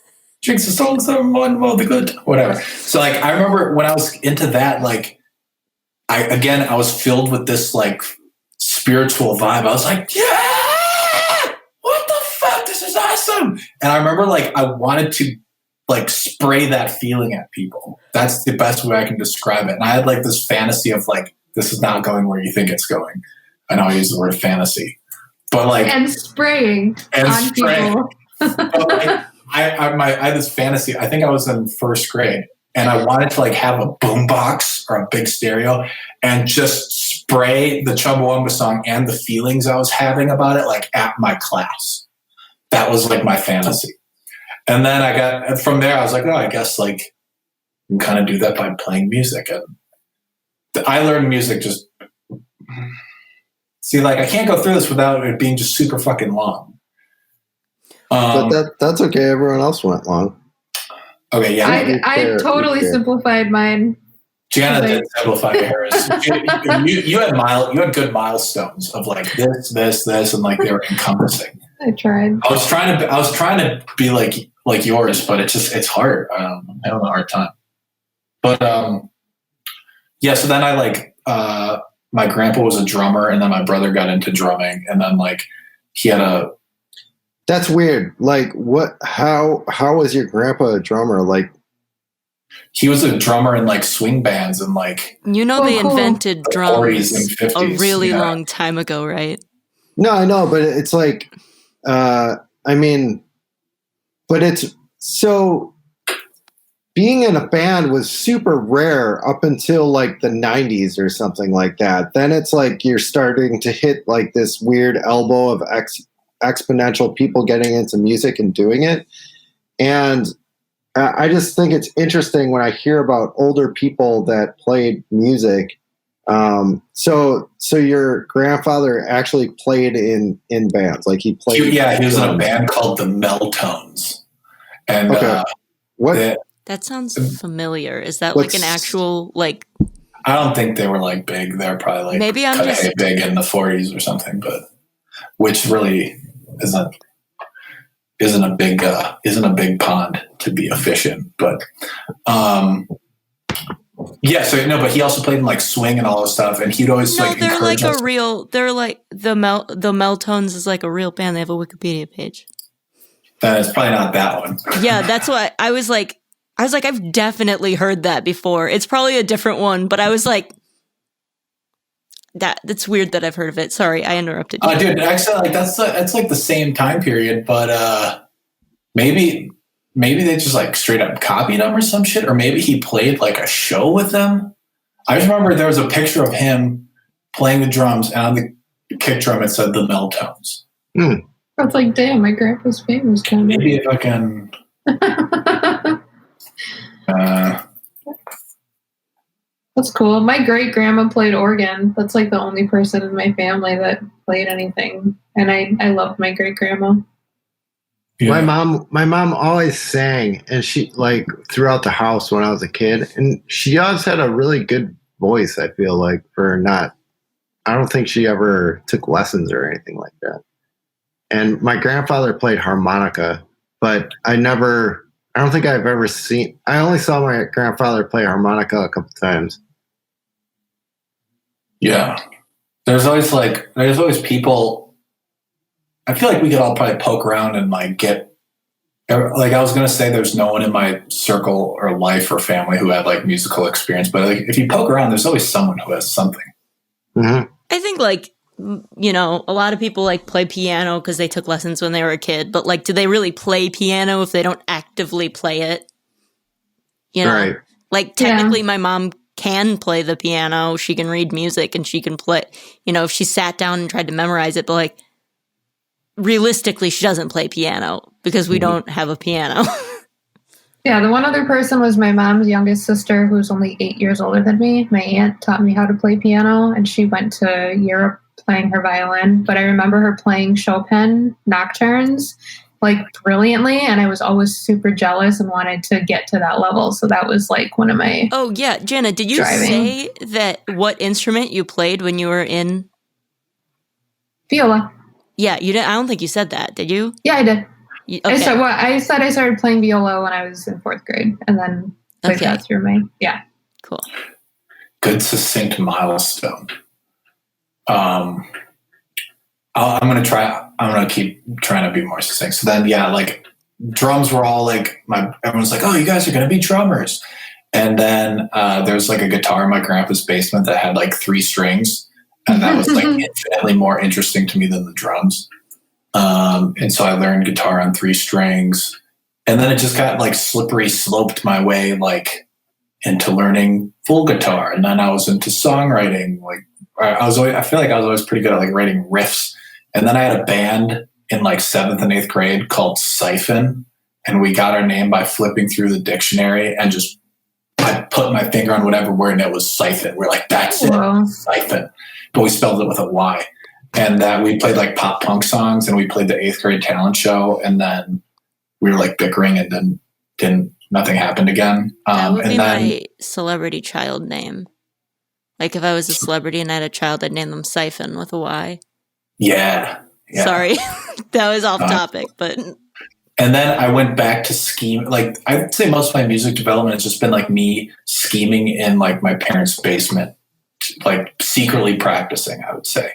Drinks a songs that remind them of the good. Whatever. So like, I remember when I was into that, like, I was filled with this like spiritual vibe. I was like, yeah, this is awesome. And I remember like I wanted to like spray that feeling at people. That's the best way I can describe it. And I had like this fantasy of like, this is not going where you think it's going. I know I use the word fantasy, but like and spraying on people. But like, I had this fantasy. I think I was in first grade, and I wanted to like have a boombox or a big stereo and just spray the Chumbawamba song and the feelings I was having about it like at my class. That was like my fantasy. And then from there, I was like, oh, I guess like you can kind of do that by playing music. And I learned music just. See, like I can't go through this without it being just super fucking long. But that's okay. Everyone else went long. Okay, yeah. I totally simplified mine. Jana did simplify hers. You had good milestones of like this, and like they were encompassing. I tried. I was trying to be like yours, but it's hard. I have a hard time. But yeah. So then I like my grandpa was a drummer, and then my brother got into drumming, and then like he had a. That's weird. Like, what? How was your grandpa a drummer? Like, he was a drummer in like swing bands and like. You know, they invented drums 40s and 50s, a really long time ago, right? No, I know, but it's like, I mean, but it's so. Being in a band was super rare up until like the 90s or something like that. Then it's like you're starting to hit like this weird elbow of exponential people getting into music and doing it. And I just think it's interesting when I hear about older people that played music. So your grandfather actually played in bands, like he played. He was in a band called the Meltones. And what? That sounds familiar. Is that like an actual like? I don't think they were like big. They're probably like maybe I'm just big in the 40s or something, but which really isn't a big pond to be efficient. But yeah. So no, but he also played in like swing and all this stuff, and he'd always like they're encourage like us. they're like the Meltones is like a real band. They have a Wikipedia page. It's probably not that one. Yeah, that's what I was like, I've definitely heard that before. It's probably a different one, but I was like, that's weird that I've heard of it. Sorry, I interrupted you. Dude, actually, like that's like the same time period, but maybe they just like straight up copied him or some shit, or maybe he played like a show with them. I just remember there was a picture of him playing the drums, and on the kick drum it said the Meltones. That's like, damn, my grandpa's famous. Kind of. Maybe if I can. That's cool. My great grandma played organ. That's like the only person in my family that played anything, and I loved my great grandma. Yeah. My mom always sang, and she like throughout the house when I was a kid, and she always had a really good voice. I feel like I don't think she ever took lessons or anything like that. And my grandfather played harmonica, but I don't think I've ever seen. I only saw my grandfather play harmonica a couple times. Yeah, there's always people. I feel like we could all probably poke around and like get. Like I was gonna say, there's no one in my circle or life or family who had like musical experience, but like if you poke around, there's always someone who has something. Mm-hmm. I think like, you know, a lot of people like play piano because they took lessons when they were a kid, but like, do they really play piano if they don't actively play it? You know, right. Like technically my mom can play the piano, she can read music, and she can play, you know, if she sat down and tried to memorize it, but like realistically she doesn't play piano because we don't have a piano. Yeah, the one other person was my mom's youngest sister, who's only 8 years older than me. My aunt taught me how to play piano, and she went to Europe playing her violin. But I remember her playing Chopin nocturnes like brilliantly, and I was always super jealous and wanted to get to that level. So that was like one of my. Oh yeah, Jana, did you say that what instrument you played when you were in? Viola. Yeah, you didn't. I don't think you said that. Did you? Yeah, I did. Okay. I said I started playing viola when I was in 4th grade, and then played that through my Cool. Good succinct milestone. I'm gonna try. I'm gonna keep trying to be more succinct. So then, yeah, like drums were all like everyone's like, oh, you guys are gonna be drummers. And then there's like a guitar in my grandpa's basement that had like 3 strings, and that was like infinitely more interesting to me than the drums. And so I learned guitar on 3 strings, and then it just got like slippery sloped my way like into learning full guitar, and then I was into songwriting. Like I feel like I was always pretty good at like writing riffs. And then I had a band in like 7th and 8th grade called Siphon, and we got our name by flipping through the dictionary and just I put my finger on whatever word and it was siphon. We're like, that's it, siphon. But we spelled it with a Y. And that we played like pop punk songs, and we played the 8th grade talent show, and then we were like bickering, and then nothing happened again. That would be my celebrity child name. Like if I was a celebrity and I had a child, I'd name them Siphon with a Y. Yeah. Sorry, that was off topic, but. And then I went back to scheme. Like I'd say most of my music development has just been like me scheming in like my parents' basement, like secretly practicing, I would say.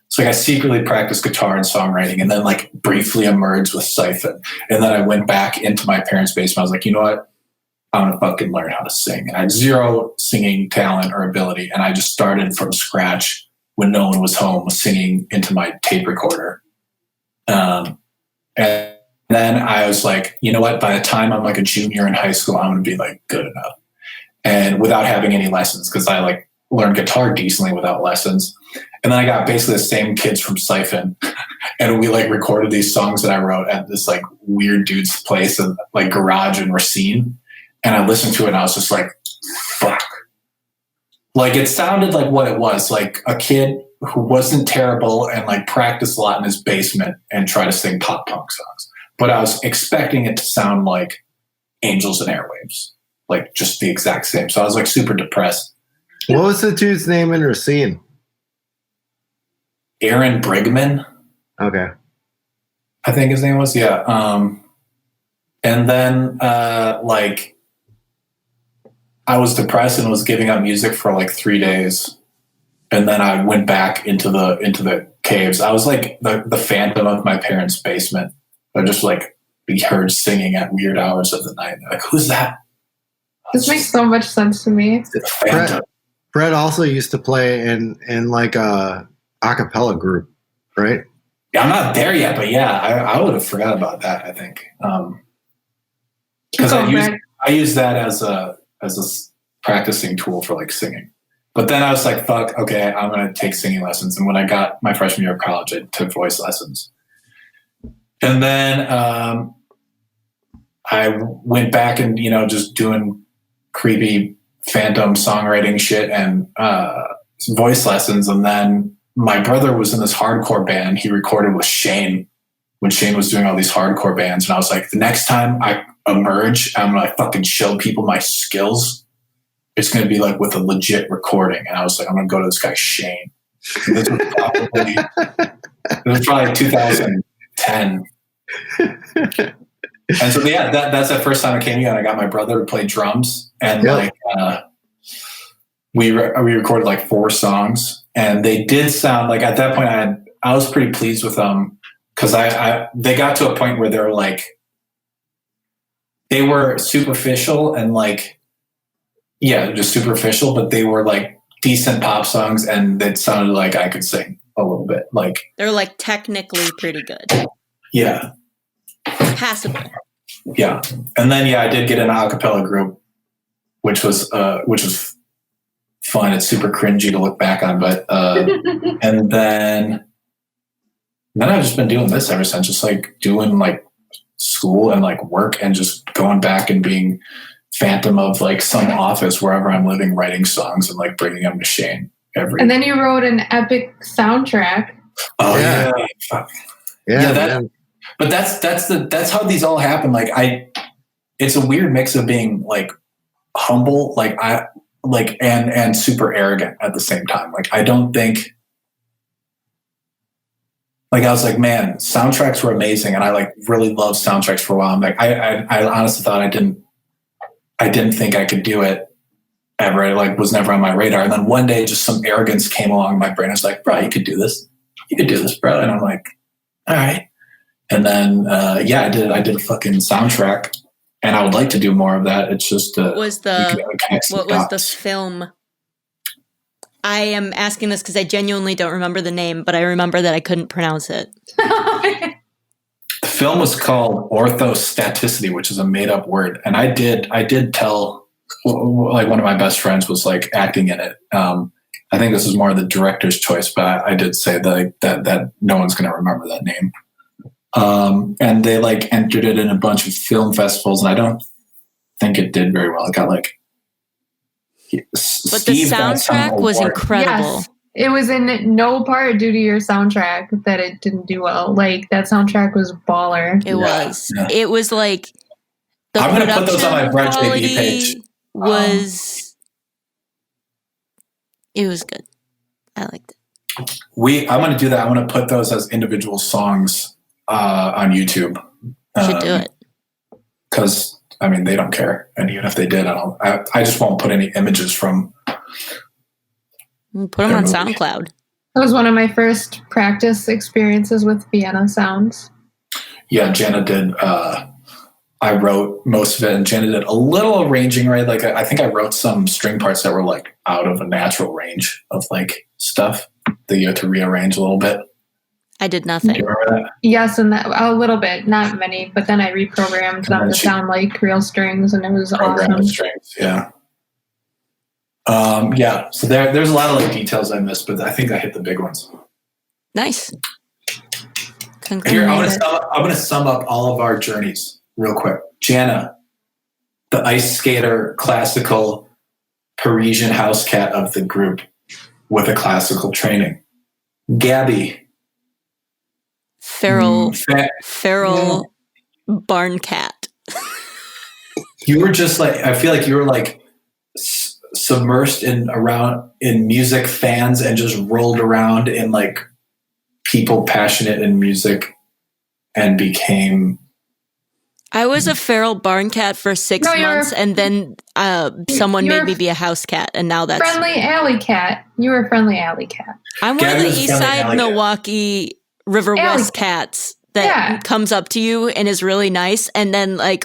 So like I secretly practiced guitar and songwriting, and then like briefly emerged with Siphon. And then I went back into my parents' basement. I was like, you know what? I'm gonna fucking learn how to sing. And I had 0 singing talent or ability, and I just started from scratch when no one was home, singing into my tape recorder. And then I was like, you know what? By the time I'm like a junior in high school, I'm gonna be like good enough, and without having any lessons, because I like learned guitar decently without lessons. And then I got basically the same kids from Siphon, and we like recorded these songs that I wrote at this like weird dude's place and like garage in Racine. And I listened to it and I was just like, fuck. Like it sounded like what it was, like a kid who wasn't terrible and like practiced a lot in his basement and tried to sing pop punk songs. But I was expecting it to sound like Angels and Airwaves, like just the exact same. So I was like super depressed. What was the dude's name in Racine? Aaron Brigman. Okay. I think his name was, yeah. And then like I was depressed and was giving up music for like 3 days. And then I went back into the caves. I was like the phantom of my parents' basement. I just like be heard singing at weird hours of the night. Like, who's that? This makes so much sense to me. Brett also used to play in like a cappella group, right? Yeah, I'm not there yet, but yeah, I would have forgot about that, I think. Because I use that as a practicing tool for like singing. But then I was like, fuck, okay, I'm going to take singing lessons. And when I got my freshman year of college, I took voice lessons. And then I went back and, just doing creepy phantom songwriting shit and voice lessons. And then my brother was in this hardcore band he recorded with Shane when Shane was doing all these hardcore bands. And I was like, the next time I emerge, I'm going to fucking show people my skills. It's going to be like with a legit recording. And I was like, I'm going to go to this guy, Shane. This was probably 2010. And so, yeah, that's the first time I came here, and I got my brother to play drums. And we recorded like 4 songs, and they did sound like, at that point I was pretty pleased with them, because they got to a point where they were superficial and like, yeah, just superficial, but they were like decent pop songs, and it sounded like I could sing a little bit. Like they're like technically pretty good. Yeah. Passable. Yeah. And then I did get an a cappella group, which was fun. It's super cringy to look back on, but and then I've just been doing this ever since, just like doing like school and like work and just going back and being phantom of like some office wherever I'm living, writing songs and like bringing them to Shane And then you wrote an epic soundtrack. Oh yeah. But that's how these all happen. Like it's a weird mix of being like humble, and super arrogant at the same time. Like I don't think, like I was like, man, soundtracks were amazing, and I like really loved soundtracks for a while. I'm like, I honestly thought I didn't think I could do it ever. It like was never on my radar. And then one day, just some arrogance came along in my brain. I was like, bro, you could do this. You could do this, bro. And I'm like, all right. And then, I did a fucking soundtrack, and I would like to do more of that. It's just what was the film? I am asking this because I genuinely don't remember the name, but I remember that I couldn't pronounce it. The film was called orthostaticity, which is a made-up word, and I did tell, like, one of my best friends was like acting in it. I think this is more the director's choice, but I did say that no one's going to remember that name. And they like entered it in a bunch of film festivals, and I don't think it did very well. It got like, but the soundtrack was incredible. Yes, it was in no part due to your soundtrack that it didn't do well. Like, that soundtrack was baller. It was. Yeah. It was like the I'm going to put those on my Brett JB page. It was good. I liked it. I'm going to do that. I'm going to put those as individual songs on YouTube. Should do it. Because I mean, they don't care, and even if they did, I just won't put any images from. Put them on SoundCloud. That was one of my first practice experiences with Vienna sounds. Yeah, Jana did. I wrote most of it, and Jana did a little arranging, right? Like, I think I wrote some string parts that were like out of a natural range of like stuff that you had to rearrange a little bit. I did nothing. Do you remember that? Yes, and that a little bit, not many, but then I reprogrammed them to sound like real strings, and it was awesome. Strings, yeah. So there's a lot of like details I missed, but I think I hit the big ones. Nice. Here, I'm gonna sum up all of our journeys real quick. Jana, the ice skater, classical Parisian house cat of the group with a classical training. Gabby, feral barn cat. You were just like, I feel like you were like submersed in music fans and just rolled around in like people passionate in music and became. I was a feral barn cat for 6 months, and then someone made me be a house cat, and now that's friendly alley cat. You were a friendly alley cat. I'm one of the East Side Milwaukee River West cats that comes up to you and is really nice, and then like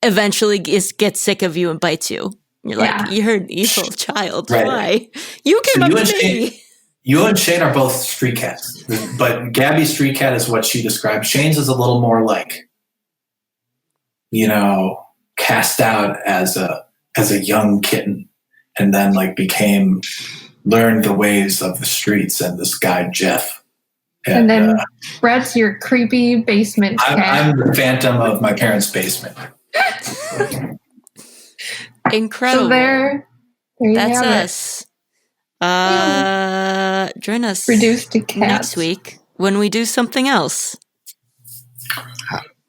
eventually gets sick of you and bites you. You're like, you're an evil child. Right. Why? You came up to me. You and Shane are both street cats, but Gabby's street cat is what she described. Shane's is a little more like, cast out as a young kitten, and then like learned the ways of the streets and this guy Jeff. And then Brett's your creepy basement cat. I'm the phantom of my parents' basement. So Incredible. there That's us. Join us reduced to cats next week when we do something else.